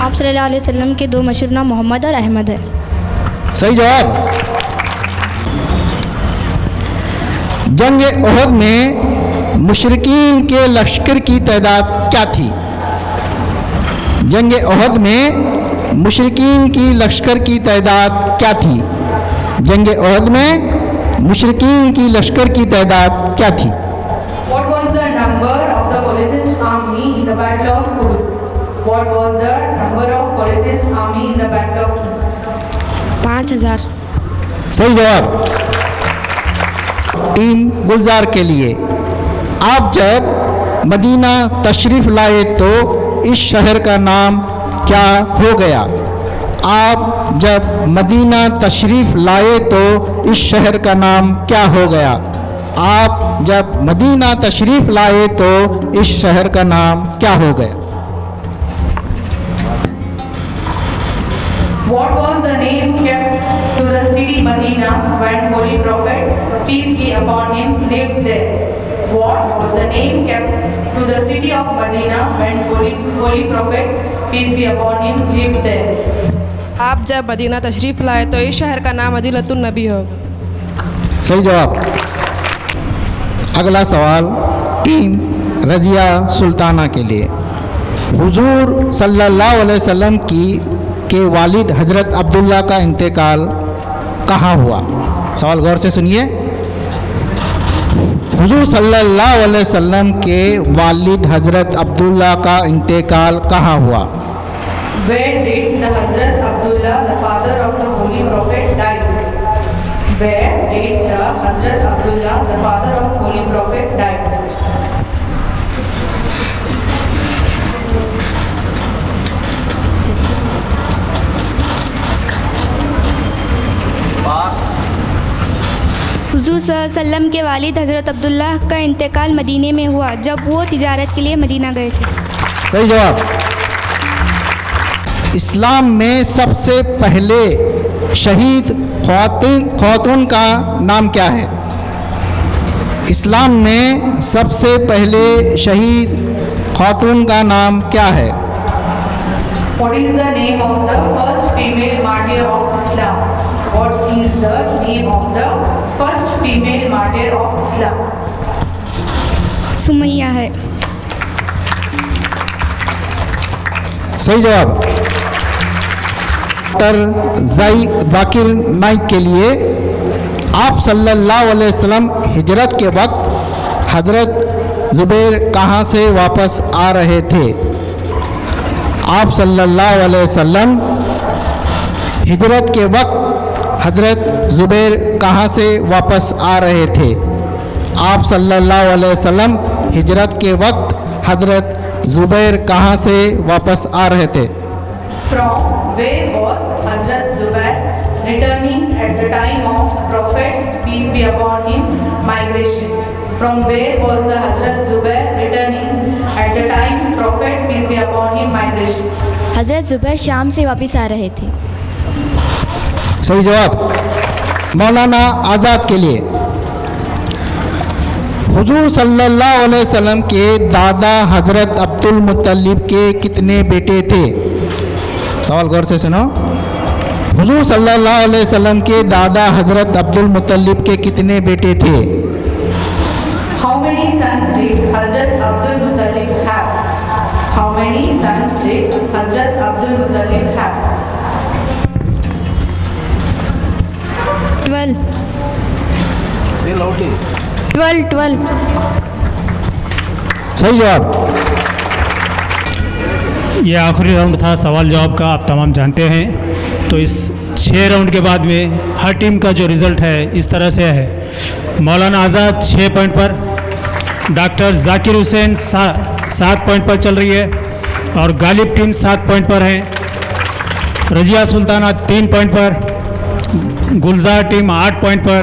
आप सल्लल्लाहु अलैहि वसल्लम के 2 मशहूर नाम मोहम्मद और अहमद है। सही जवाब। जंग ओहद में मुशरिकीन के लश्कर की तादाद क्या थी? जंग ओहद में मुशरिकीन की लश्कर की तादाद क्या थी? जंग ओहद में मुशरिकीन की लश्कर की तादाद क्या थी? What was the number of the polytheist army in the battle of Uhud? What was the number of polytheist army in the battle of Uhud? 5000। सही जवाब। टीम गुलजार के लिए, आप जब मदीना तशरीफ़ लाए तो इस शहर का नाम क्या हो गया? आप जब मदीना तशरीफ़ लाए तो इस शहर का नाम क्या हो गया? आप जब मदीना तशरीफ़ लाए तो इस शहर का नाम क्या हो गया? What was the name kept to the city Medina when Holy Prophet, peace be upon him, lived there? What was the name kept to the city of Medina when Holy Prophet, peace be upon him, lived there? आप जब Medina तशरीफ़ लाए तो इस शहर का नाम मदीनतुन नबी हो। सही जवाब। अगला सवाल टीम रज़िया सुल्ताना के लिए, हुजूर सल्लल्लाहु अलैहि वसल्लम के वालिद हज़रत अब्दुल्ला का इंतकाल कहाँ हुआ? सवाल गौर से सुनिए। हुजूर सल्लल्लाहु अलैहि वसल्लम के वालिद हज़रत अब्दुल्ला का इंतकाल कहाँ हुआ? Where did the Hazrat Abdullah, the father of the Holy Prophet, die? Where did the Hazrat Abdullah, the father of Holy Prophet, die? हुजूर सल्लल्लाहु अलैहि वसल्लम के वालिद हज़रत अब्दुल्ला का इंतकाल मदीने में हुआ जब वो तिजारत के लिए मदीना गए थे। सही जवाब। इस्लाम में सबसे पहले शहीद ख़वातीन का नाम क्या है? इस्लाम में सबसे पहले शहीद ख़वातीन का नाम क्या है? What is the name of the first female martyr of Islam? What is the name of the first female martyr of Islam? Sumaiya है। सही जवाब। डॉक्टर जाकिर नाइक के लिए आप सल्लल्लाहु अलैहि वसल्लम हिजरत के वक्त हजरत ज़ुबैर कहाँ से वापस आ रहे थे? आप सल्लल्लाहु अलैहि वसल्लम हिजरत के वक्त हजरत ज़ुबैर कहाँ से वापस आ रहे थे? आप सल्लल्लाहु अलैहि वसल्लम हिजरत के वक्त हजरत ज़ुबैर कहाँ से वापस आ रहे थे? From where was Hazrat Zubair returning at the time of Prophet peace be upon him migration? From where was the Hazrat Zubair returning at the time Prophet peace be upon him migration? हज़रत ज़ुबैर शाम से वापस आ रहे थे। सही जवाब। मौलाना आज़ाद के लिए हुजूर सल्लल्लाहु अलैहि वसल्लम के दादा हजरत अब्दुल मुत्तलिब के कितने बेटे थे? सवाल गौर से सुनो। हुजूर सल्लल्लाहु अलैहि वसल्लम के दादा हजरत अब्दुल मुत्तलिब के कितने बेटे थे? How many sons did Hazrat Abdul Muttalib have? How many sons did Hazrat Abdul Muttalib have? 12। सही जवाब। ये आखिरी राउंड था सवाल जवाब का, आप तमाम जानते हैं। तो इस 6 राउंड के बाद में हर टीम का जो रिज़ल्ट है इस तरह से है। मौलाना आज़ाद 6 पॉइंट पर, डॉक्टर जाकिर हुसैन 7 पॉइंट पर चल रही है और गालिब टीम 7 पॉइंट पर है। रजिया सुल्ताना 3 पॉइंट पर, गुलजार टीम 8 पॉइंट पर,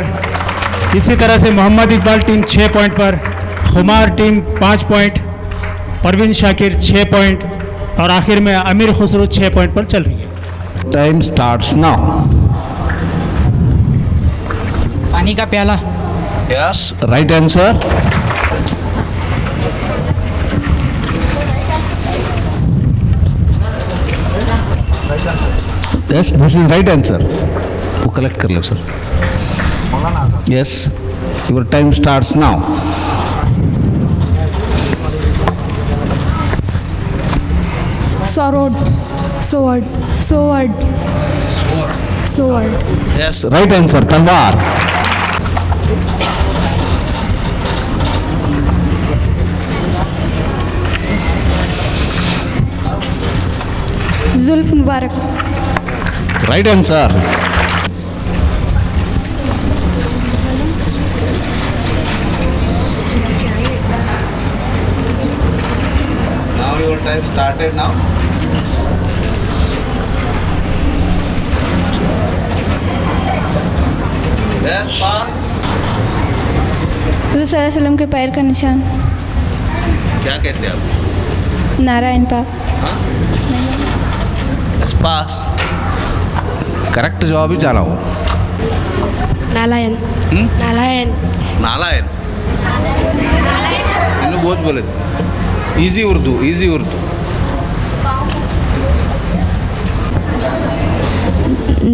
इसी तरह से मोहम्मद इकबाल टीम 6 पॉइंट पर, खुमार team 5 point, Parveen Shakir 6 point और आखिर में अमीर खुसरो 6 पॉइंट पर चल रही है। Time starts now. पानी का प्याला। Yes, right answer. Yes, this is right answer. वो कलेक्ट कर लो sir. Yes, your time starts now. Sword. Yes, right answer. तलवार। जुल्फ मुबारक। Right answer. Now your time started now. Yes, pass. हुज़ूर सल्लल्लाहु अलैहि वसल्लम के पैर का निशान। क्या कहते हैं आप? नारायण पाक। Yes, pass. करेक्ट जवाब ही चाह रहा हूँ। नालायन। नालायन। इन्हें बहुत बोले। इजी उर्दू।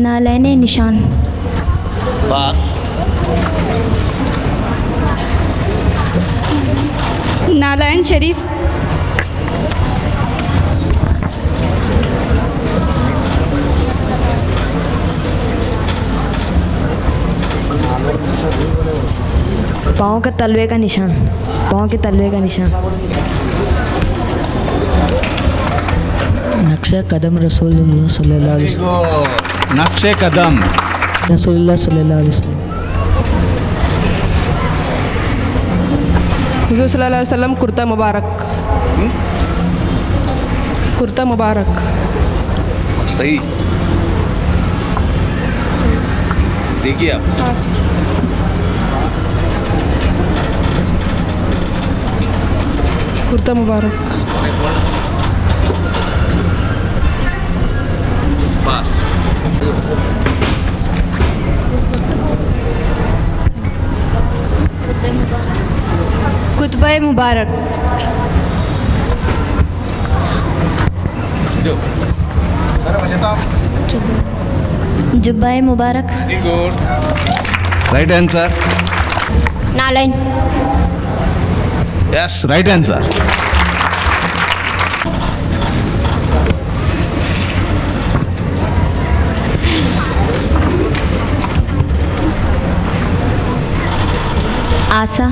नालैन निशान। पास। नालायन शरीफ। पाँव के तलवे का निशान। नक्शे कदम रसूलुल्लाह सल्लल्लाहु अलैहि वसल्लम। नक्शे कदम रसूलुल्लाह सल्लल्लाहु अलैहि वसल्लम। हुज़ूर सल्लल्लाहु अलैहि वसल्लम कुर्ता मुबारक। सही। देखिए आप। कुर्ता मुबारक। पास। कुतबे मुबारक। जुब्बा मुबारक। Very good. Right answer. नालैन। Yes, right answer. आशा।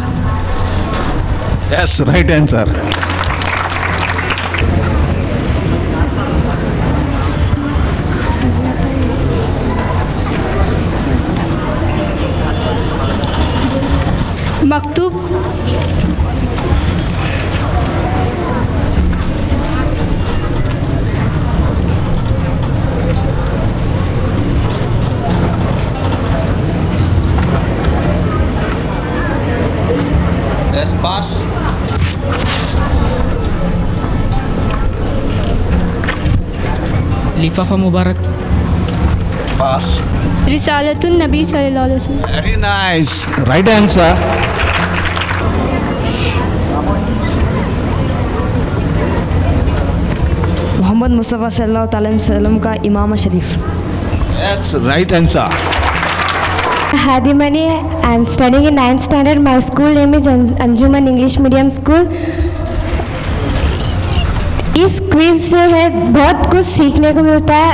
Yes, right answer. मकतूब। Yes, pass. लिफाफा मुबारक। पास। रिसालतुन नबी सल्लल्लाहु अलैहि वसल्लम। Very nice, right answer. मोहम्मद मुस्तफ़ा सल्लल्लाहु अलैहि वसल्लम का इमाम शरीफ। Yes, right answer. Hadi Mani, I am studying in 9th standard. My school name is Anjuman English Medium School. इस क्विज से है बहुत कुछ सीखने को मिलता है।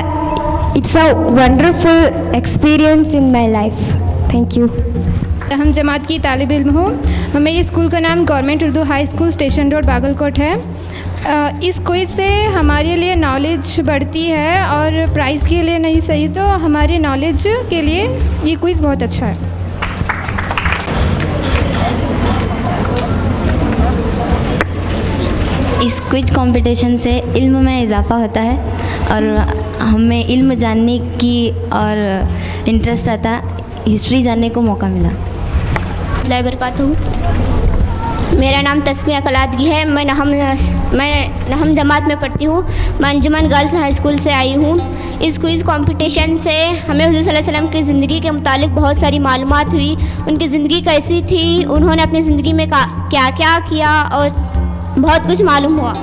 It's a wonderful experience in my life. Thank you. हम जमात की तालिब इल्म हूँ। मेरे स्कूल का नाम government Urdu high school station road Bagalkot है। इस क्विज से हमारे लिए नॉलेज बढ़ती है और प्राइज़ के लिए नहीं सही तो हमारे नॉलेज के लिए ये क्विज बहुत अच्छा है। इस क्विज कंपटीशन से इल्म में इजाफ़ा होता है और हमें इल्म जानने की और इंटरेस्ट आता है, हिस्ट्री जानने को मौका मिला। मेरा नाम तस्मिया कलादगी है। मैं नहम जमात में पढ़ती हूँ। मैं अंजुमन गर्ल्स हाई स्कूल से आई हूँ। इस क्विज़ कंपटीशन से हमें हुज़ूर सल्लल्लाहु अलैहि वसल्लम की ज़िंदगी के मुतालिक बहुत सारी मालूमात हुई। उनकी ज़िंदगी कैसी थी, उन्होंने अपनी ज़िंदगी में क्या क्या किया और बहुत कुछ मालूम हुआ।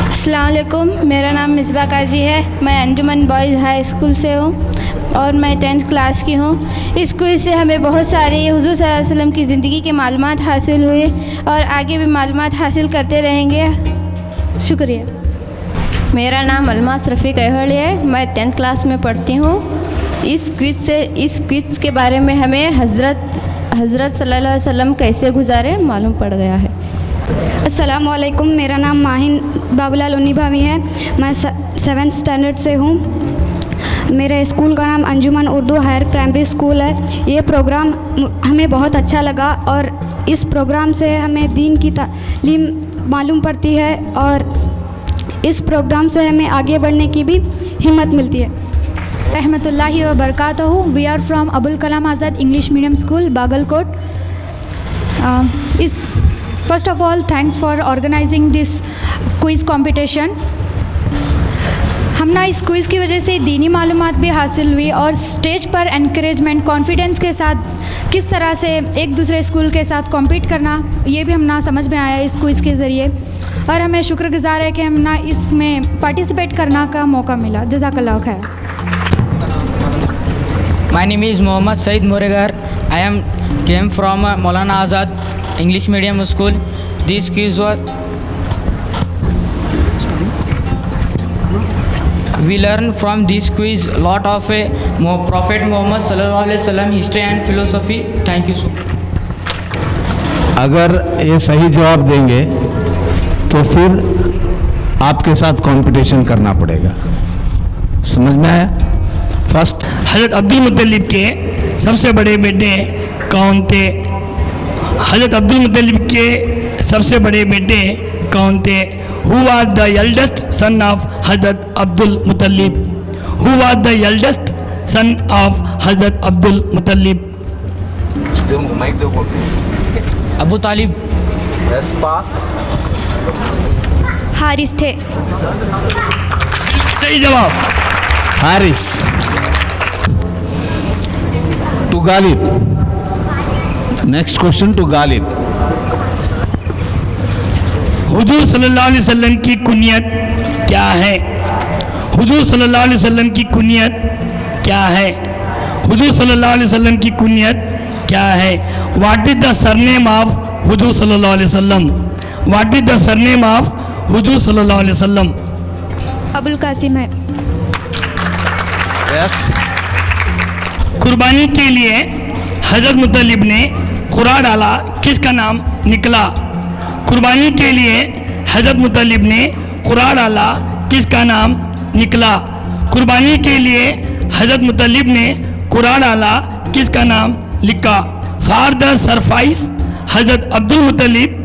अस्सलाम वालेकुम, मेरा नाम मिसबा काजी है। मैं अंजुमन बॉयज़ हाई स्कूल से हूँ और मैं 10th क्लास की हूँ। इस क्विज़ से हमें बहुत सारे हुज़ूर सल्लल्लाहु अलैहि वसल्लम की ज़िंदगी के मालूमात हासिल हुए और आगे भी मालूमात हासिल करते रहेंगे। शुक्रिया। मेरा नाम अलमास रफ़ीक अहल है। मैं 10th क्लास में पढ़ती हूँ। इस क्विज़ के बारे में हमें हज़रत सल्लल्लाहु अलैहि वसल्लम कैसे गुजारे मालूम पड़ गया है। अस्सलाम वालेकुम, मेरा नाम माहिन बाबूलाल उन्नी भावी है। मैं 7th स्टैंडर्ड से हूँ। मेरे स्कूल का नाम अंजुमन उर्दू हायर प्राइमरी स्कूल है। ये प्रोग्राम हमें बहुत अच्छा लगा और इस प्रोग्राम से हमें दीन की तालीम मालूम पड़ती है और इस प्रोग्राम से हमें आगे बढ़ने की भी हिम्मत मिलती है। रहमतुल्लाहि व बरकातहू। We are from Abul Kalam Azad English medium school Bagalkot. First of all, thanks for organizing this quiz competition. हम ना इस क्विज़ की वजह से दीनी मालूमात भी हासिल हुई और स्टेज पर एनकरेजमेंट कॉन्फिडेंस के साथ किस तरह से एक दूसरे स्कूल के साथ कॉम्पीट करना, ये भी हम ना समझ में आया इस क्विज़ के ज़रिए और हमें शुक्रगुजार है कि हम ना इसमें पार्टिसिपेट करने का मौका मिला। जज़ाकल्लाह खैर। My name is Mohammad Said Moregar. I came from Maulana Azad English Medium School. This quiz was we learn from this quiz a lot of Prophet Muhammad sallallahu alaihi wasallam history and philosophy. Thank you so much. अगर ये सही जवाब देंगे तो फिर आपके साथ competition करना पड़ेगा। समझ में आया? फर्स्ट, हज़रत अब्दुल मुत्तलिब के सबसे बड़े बेटे कौन थे? हज़रत अब्दुल मुत्तलिब के सबसे बड़े बेटे कौन थे? Who was the eldest son of हज़रत Abdul मुत्तलिब? Who was the eldest son of हज़रत अब्दुल मुत्तलिब? अबू तालिब। हारिस थे। सही जवाब। Haris. To Ghalib. Next question to Ghalib. हुजूर सल्लल्लाहु अलैहि वसल्लम की कुनियत क्या है? हुजूर सल्लल्लाहु अलैहि वसल्लम की कुनियत क्या है? हुजूर सल्लल्लाहु अलैहि वसल्लम की कुनियत क्या है? What is the surname of हुजूर सल्लल्लाहु अलैहि वसल्लम? What is the surname of हुजूर सल्लल्लाहु अलैहि वसल्लम? अबुल कासिम है। कुर्बानी के लिए हजरत मुतलिब ने कुरा डाला, किसका नाम निकला? कुर्बानी के लिए हजरत मुतलिब ने कुरा डाला, किसका नाम निकला? कुर्बानी के लिए हजरत मुतलिब ने कुरा डाला, किसका नाम लिखा? For the सरफाइस Hazrat Abdul मुतलिब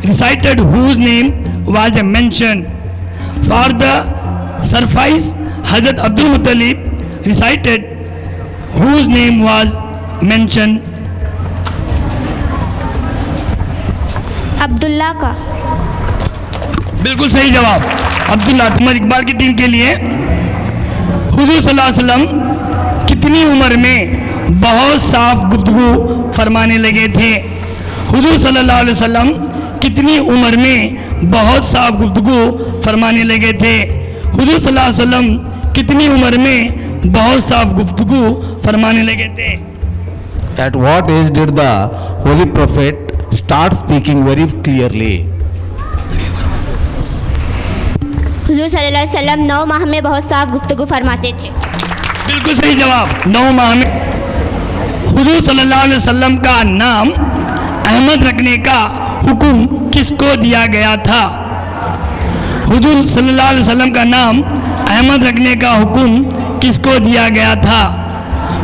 recited whose name was mentioned? For the sacrifice Hazrat Abdul Muttalib recited whose name was mentioned? Abdullah का। बिल्कुल सही जवाब, अब्दुल्ला। तुम्हारी इकबाल की टीम के लिए हुजूर सल्लल्लाहु अलैहि वसल्लम कितनी उम्र में बहुत साफ गुफ्तगू फरमाने लगे थे? हुजूर सल्लल्लाहु अलैहि वसल्लम कितनी उम्र में बहुत साफ गुफ्तगू फरमाने लगे थे? हुजूर सल्लल्लाहु अलैहि वसल्लम कितनी उम्र में बहुत साफ गुफ्तगू फरमाने लगे थे? At what age did the Holy Prophet start speaking very clearly? हुजूर सल्लल्लाहु अलैहि वसल्लम 9 माह में बहुत साफ गुफ्तगू फरमाते थे। बिल्कुल सही जवाब, 9 माह में। हुजूर सल्लल्लाहु अलैहि वसल्लम का नाम अहमद रखने का हुक्म किसको दिया गया था? हुजूर सल्लल्लाहु अलैहि वसल्लम का नाम अहमद रखने का हुक्म किसको दिया गया था?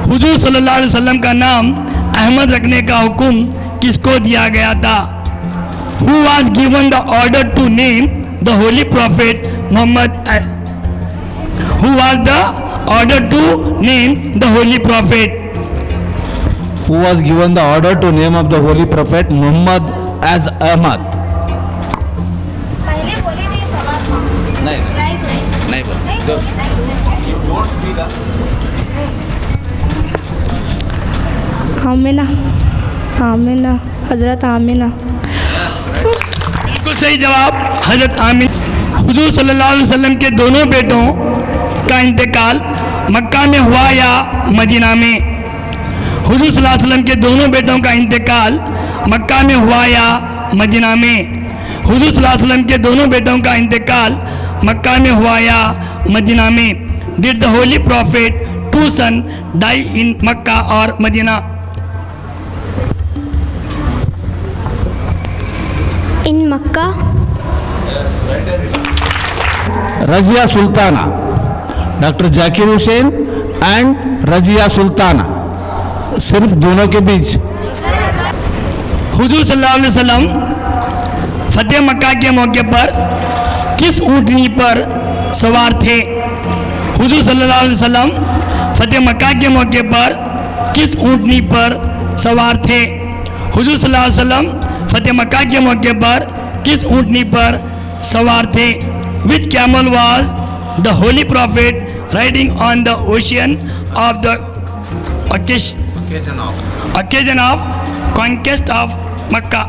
हुजूर सल्लल्लाहु अलैहि वसल्लम का नाम अहमद रखने का हुक्म किसको दिया गया था? Who was given the order to name the holy prophet Muhammad? Who was the order to name the holy prophet? Who was given the order to name of the Holy Prophet Muhammad as Ahmad? नहीं आमिना, आमिना, हजरत आमिना। बिल्कुल सही जवाब, हजरत आमिन। हुजूर सल्लल्लाहु अलैहि वसल्लम के दोनों बेटों का इंतकाल मक्का में हुआ या मदीना में? हुजूर सल्लल्लाहु अलैहि वसल्लम के दोनों बेटों का इंतकाल मक्का में हुआ या मदीना में? हुजूर सल्लल्लाहु अलैहि वसल्लम के दोनों बेटों का इंतकाल मक्का में हुआ या मदीना में? Did the holy prophet two sons die in Mecca और Medina? In Mecca. Razia Sultana, doctor Zakir Hussain and Razia Sultana, सिर्फ दोनों के बीच। हुजूर सल्लल्लाहु अलैहि वसल्लम फतेह मक्का के मौके पर किस ऊँटनी पर सवार थे? हुजूर सल्लल्लाहु अलैहि वसल्लम फतेह मक्का के मौके पर किस ऊँटनी पर सवार थे? हुजूर सल्लल्लाहु अलैहि वसल्लम फतेह मक्का के मौके पर किस ऊँटनी पर सवार थे? Which camel was the holy prophet riding on the ocean of the occasion of conquest of Makkah?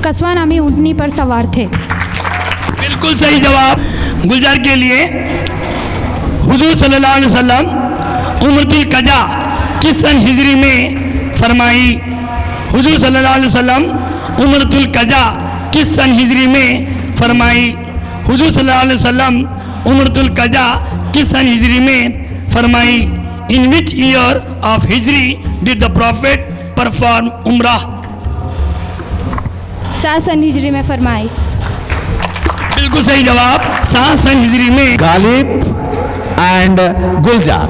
Kaswan नामी ऊँटनी पर सवार थे। बिल्कुल सही जवाब, गुलजार के लिए। हुजूर सल्लल्लाहु अलैहि वसल्लम उम्रतुल कजा किस सन हिजरी में फरमाई? हुजूर सल्लल्लाहु अलैहि वसल्लम उम्रतुल कजा किस सन हिजरी में फरमाई? हुजूर सल्लल्लाहु अलैहि वसल्लम उम्रतुल कजा किस सन हिजरी में फरमाई? इन विच ईयर ऑफ हिजरी डिड द प्रॉफिट परफॉर्म उम्रा? 7 सन हिजरी में फरमाई। बिल्कुल सही जवाब, 7 सन हिजरी में। गालिब एंड गुलजार,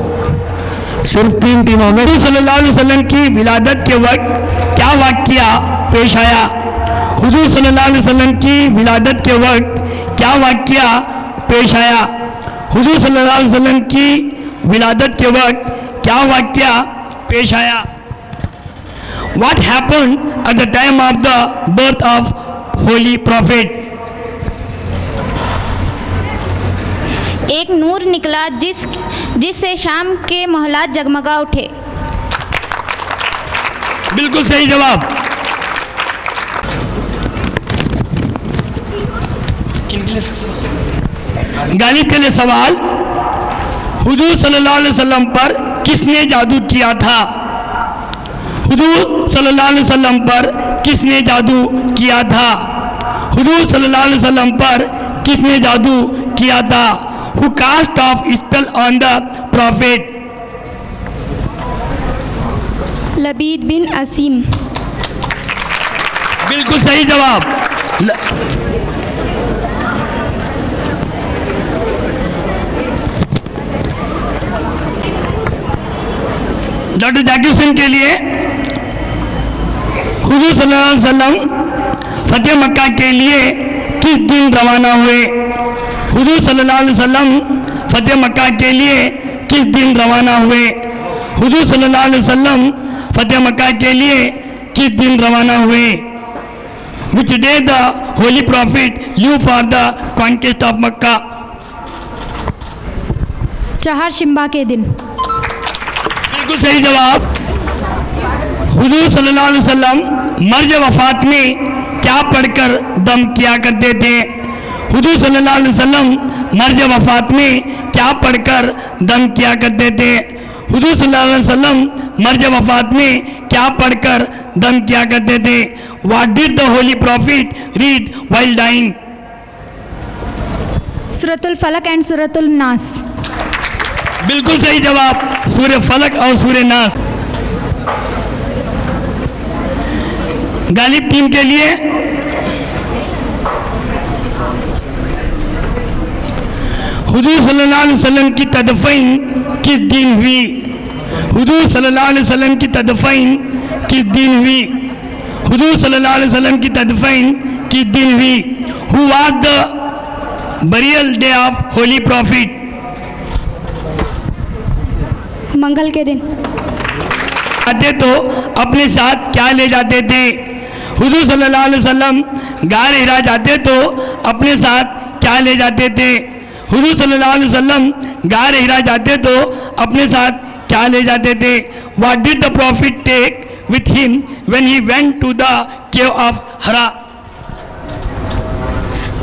सिर्फ 3 टीमों में। हुजूर सल्लल्लाहु अलैहि वसल्लम की विलादत के वक्त क्या वाक़या पेश आया? हुजूर सल्लल्लाहु अलैहि वसल्लम की विलादत के वक्त क्या वाक़या पेश आया? हुजूर सल्लल्लाहु अलैहि वसल्लम की विलादत के वक्त क्या वाक़या पेश आया? What happened at the time of the birth of Holy Prophet? एक नूर निकला जिससे शाम के मोहल्लात जगमगा उठे। बिल्कुल सही जवाब। गालिब के लिए सवाल, हुजूर सल्लल्लाहु अलैहि वसल्लम पर किसने जादू किया था? हुजूर सल्लल्लाहु अलैहि वसल्लम पर किसने जादू किया था? हुजूर सल्लल्लाहु अलैहि वसल्लम पर किसने जादू किया था? Who cast off spell on the prophet? Labid बिन असीम। बिल्कुल सही जवाब। डॉक्टर जाकिर हुसैन के लिए हुजूर सल्लल्लाहु अलैहि वसल्लम फतेह मक्का के लिए किस दिन रवाना हुए? हुजूर सल्लल्लाहु अलैहि वसल्लम फतेह मक्का के लिए किस दिन रवाना हुए? हुजूर सल्लल्लाहु अलैहि वसल्लम फतेह मक्का के लिए किस दिन रवाना हुए? Which day the holy prophet leave for the conquest of Makkah? चार शिम्बा के दिन। बिल्कुल सही जवाब। हुजूर सल्लल्लाहु अलैहि वसल्लम मर्ज वफात में क्या पढ़कर दम किया करते थे? हुजूर सल्लल्लाहु अलैहि वसल्लम मर्ज वफात में क्या पढ़कर दम किया करते थे? हुजूर सल्लल्लाहु अलैहि वसल्लम मर्ज वफात में क्या पढ़कर दम किया करते थे? What did the holy prophet read while dying? सूरतुल फलक एंड सूरतुल नास। बिल्कुल सही जवाब, सूर्य फलक और सूर्य नास। गालिब टीम के लिए हुजूर सल्लल्लाहु अलैहि वसल्लम की तदफीन किस दिन हुई? हुजूर सल्लल्लाहु अलैहि वसल्लम की तदफीन किस दिन हुई? हुजूर सल्लल्लाहु अलैहि वसल्लम की तदफीन किस दिन हुई? Who was the burial day of holy prophet? मंगल के दिन। आते तो अपने साथ क्या ले जाते थे? हुजूर सल्लल्लाहु अलैहि वसल्लम गार हिरा जाते तो अपने साथ क्या ले जाते थे? हुजूर सल्लल्लाहु अलैहि वसल्लम गार हिरा जाते तो अपने साथ क्या ले जाते थे? What did the prophet take with him when he went to the cave of Hira?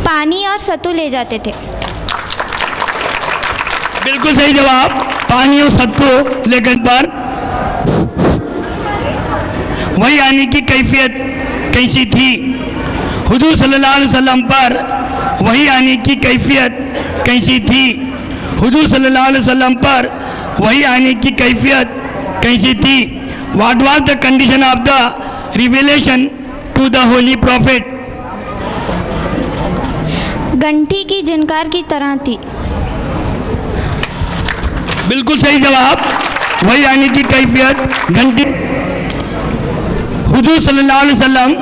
पानी और सत्तू ले जाते थे। बिल्कुल सही जवाब, पानी और सत्तू लेकर पर वही आने की कैफियत कैसी थी? हुजूर सल्लल्लाहु अलैहि वसल्लम पर वही आने की कैफियत कैसी थी? हुजूर सल्लल्लाहु अलैहि वसल्लम पर वही आने की कैफियत कैसी थी? What was the condition of the revelation to the holy prophet? घंटी की झनकार की तरह थी। बिल्कुल सही जवाब, वही आने की कैफियत घंटी। हुजूर सल्लल्लाहु अलैहि वसल्लम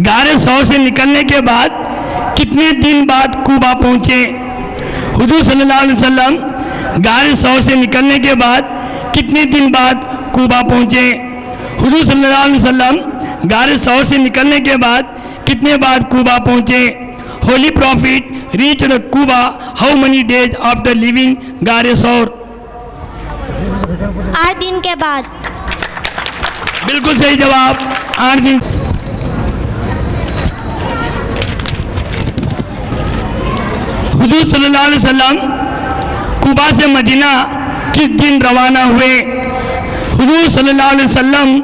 गारे सौर से निकलने के बाद कितने दिन बाद कूबा पहुँचे? हुजूर सल्लल्लाहु अलैहि वसल्लम गारे सौर से निकलने के बाद कितने दिन बाद कूबा पहुँचे? हुजूर सल्लल्लाहु अलैहि वसल्लम गारे सौर से निकलने के बाद कितने बाद कूबा पहुँचे? होली प्रॉफिट रीच्ड कूबा how many days after leaving गारे सौर? 8 दिन के बाद। बिल्कुल सही जवाब, 8 दिन। हुजूर सल्लल्लाहु अलैहि वसल्लम कूबा से मदीना किस दिन रवाना हुए? हुजूर सल्लल्लाहु अलैहि वसल्लम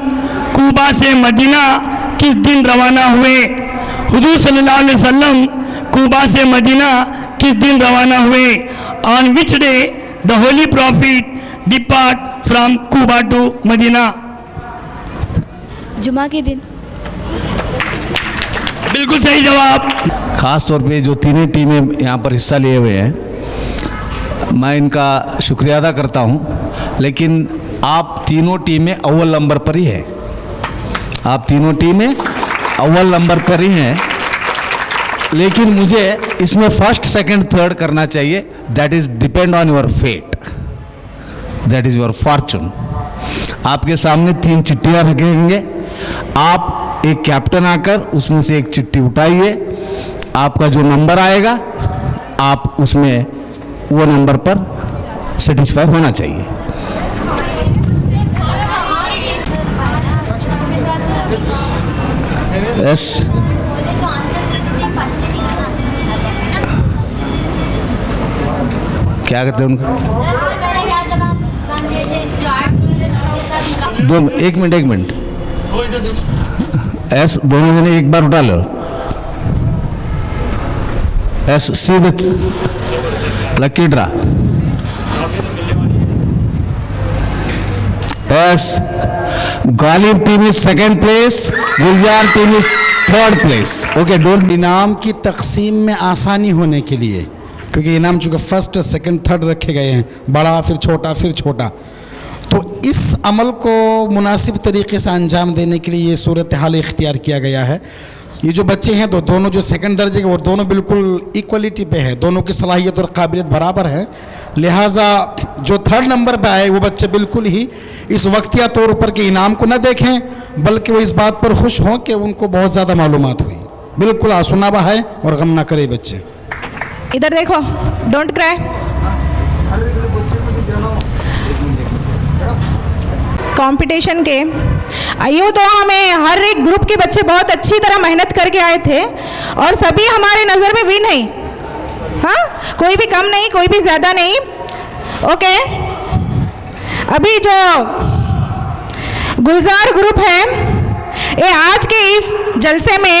कूबा से मदीना किस दिन रवाना हुए? हुजूर सल्लल्लाहु अलैहि वसल्लम कूबा से मदीना किस दिन रवाना हुए? On which day the holy prophet depart from कूबा टू मदीना? जुमा के दिन। बिल्कुल सही जवाब। खास तौर पे जो तीनों टीमें यहाँ पर हिस्सा लिए हुए हैं, मैं इनका शुक्रिया अदा करता हूँ, लेकिन आप तीनों टीमें अव्वल नंबर पर ही हैं। आप तीनों टीमें अव्वल नंबर पर ही हैं, लेकिन मुझे इसमें फर्स्ट सेकंड थर्ड करना चाहिए। That is depend on your fate, that is your fortune. आपके सामने 3 चिट्ठियाँ रखेंगे, आप एक कैप्टन आकर उसमें से एक चिट्ठी उठाइए, आपका जो नंबर आएगा आप उसमें वो नंबर पर सेटिस्फाई होना चाहिए। यस, क्या कहते हैं उनको? 2 मिनट, 1 मिनट एस दोनों जने एक बार उठा लो। एस सी द लकी ड्रा। एस Ghalib team is second place, Gulzar team is third place. Okay don't. इनाम की तकसीम में आसानी होने के लिए, क्योंकि इनाम चूँकि फर्स्ट सेकंड थर्ड रखे गए हैं, बड़ा फिर छोटा, तो इस अमल को मुनासिब तरीके से अंजाम देने के लिए ये सूरत हाल इख्तियार किया गया है। ये जो बच्चे हैं दोनों जो सेकंड दर्जे के, वो दोनों बिल्कुल इक्वलिटी पे है, दोनों की सलाहियत और काबिलियत बराबर है। लिहाजा जो थर्ड नंबर पे आए वो बच्चे बिल्कुल ही इस वक्तिया तौर पर के इनाम को न देखें, बल्कि वो इस बात पर खुश हों कि उनको बहुत ज़्यादा मालूमात हुई। बिल्कुल आसुनाबा है और गम ना करे बच्चे। इधर देखो, डोंट क्राई। कंपटीशन के यूँ तो हमें हर एक ग्रुप के बच्चे बहुत अच्छी तरह मेहनत करके आए थे और सभी हमारे नज़र में विन है। हाँ, कोई भी कम नहीं, कोई भी ज़्यादा नहीं। ओके, अभी जो गुलजार ग्रुप है ये आज के इस जलसे में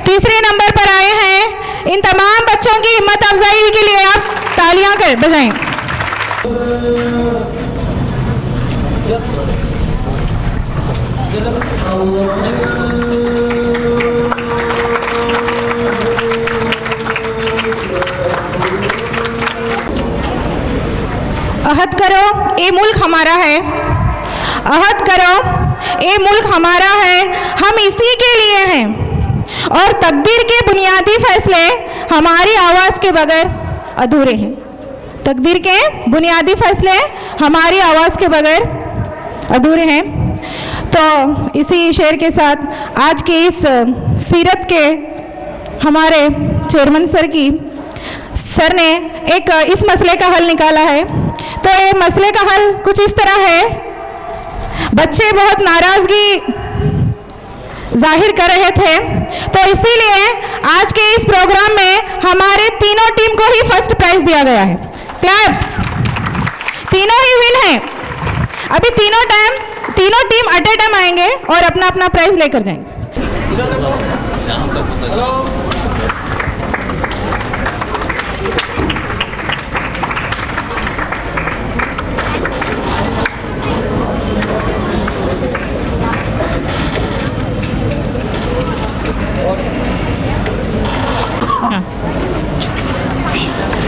तीसरे नंबर पर आए हैं। इन तमाम बच्चों की हिम्मत अफजाई के लिए आप तालियां कर बजाएं। अहद करो ये मुल्क हमारा है, अहद करो ये मुल्क हमारा है, हम इसी के लिए हैं और तकदीर के बुनियादी फैसले हमारी आवाज़ के बगैर अधूरे हैं। तकदीर के बुनियादी फैसले हमारी आवाज़ के बगैर अधूरे हैं। तो इसी शेर के साथ आज के इस सीरत के हमारे चेयरमैन सर ने एक इस मसले का हल निकाला है। तो ये मसले का हल कुछ इस तरह है, बच्चे बहुत नाराज़गी जाहिर कर रहे थे, तो इसीलिए आज के इस प्रोग्राम में हमारे तीनों टीम को ही फर्स्ट प्राइज दिया गया है। क्लैप्स, तीनों ही विन हैं। अभी तीनों टीम एट ए टाइम आएंगे और अपना अपना प्राइज लेकर जाएंगे।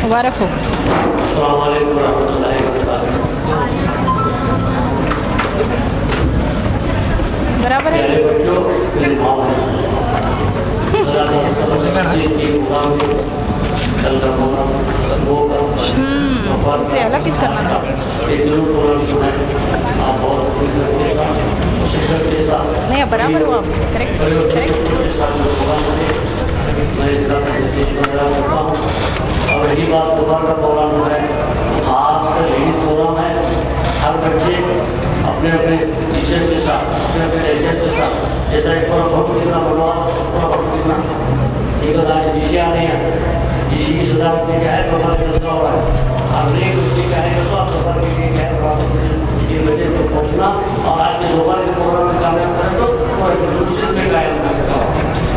मुबारक हो। बराबर है। उसे अलग कुछ करना था। नहीं, बराबर हो आप। करेक्ट। और यही बात दोबारा का प्रोग्राम है, खास कर लेडीज प्रोग्राम है। हर बच्चे अपने अपने टीचर्स के साथ, अपने टीचर्स के साथ जैसा एक पूरा फोटो कितना बनवा, पूरा फोटो कितना ठीक है। आज डीसी आ रहे हैं, डीसी की सदारत में क्या है, दोबारा चलता हो रहा है। अब एक बच्चे क्या है तो आप दोबारा के लिए क्या है, 3 बजे तक पहुँचना और आज के दोबारा के प्रोग्राम में कामयाब करें तो दूसरे में कायम कर सकता हूँ।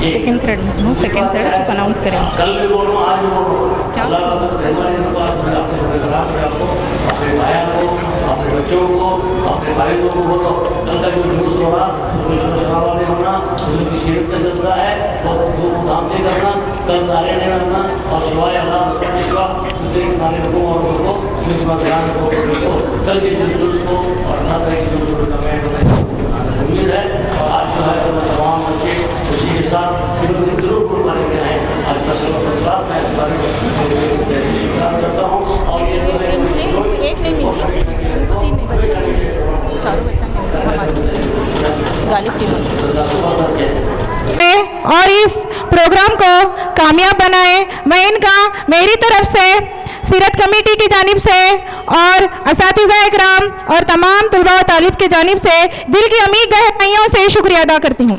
सेकंड थर्ड अनाउंस करें। कल भी बोलो, आज भी बोलो, अल्लाह का आपको, अपने भाइयों को, अपने बच्चों को, अपने भाइयों को बोलो, कल का जो जुलूस होगा उसमें शराबा नहीं होना, उसमें की सीरत का जलसा है, बहुत धूमधाम से करना, कल तारे नहीं बनना और सिवाय अल्लाह का दूसरे खाने को और को ध्यान को कल के जुलूस को और हर तरह के जुलूस का मैं उम्मीद है। और आज जो है तो तमाम बच्चे उसी के साथ जरूर कुर्बानी के हैं। आज का साथ मैं इस बारे में स्वीकार करता हूँ। और ये तो है एक नहीं मिली, 3 बच्चे नहीं मिले, 4 बच्चा हमारी गालिब टीम। और इस प्रोग्राम को कामयाब बनाए, मैं इनका मेरी तरफ से सीरत कमेटी की जानिब से और असातिज़ा इकराम और तमाम तुलबा व तालिब की जानिब से दिल की अमीर गहराइयों से शुक्रिया अदा करती हूँ।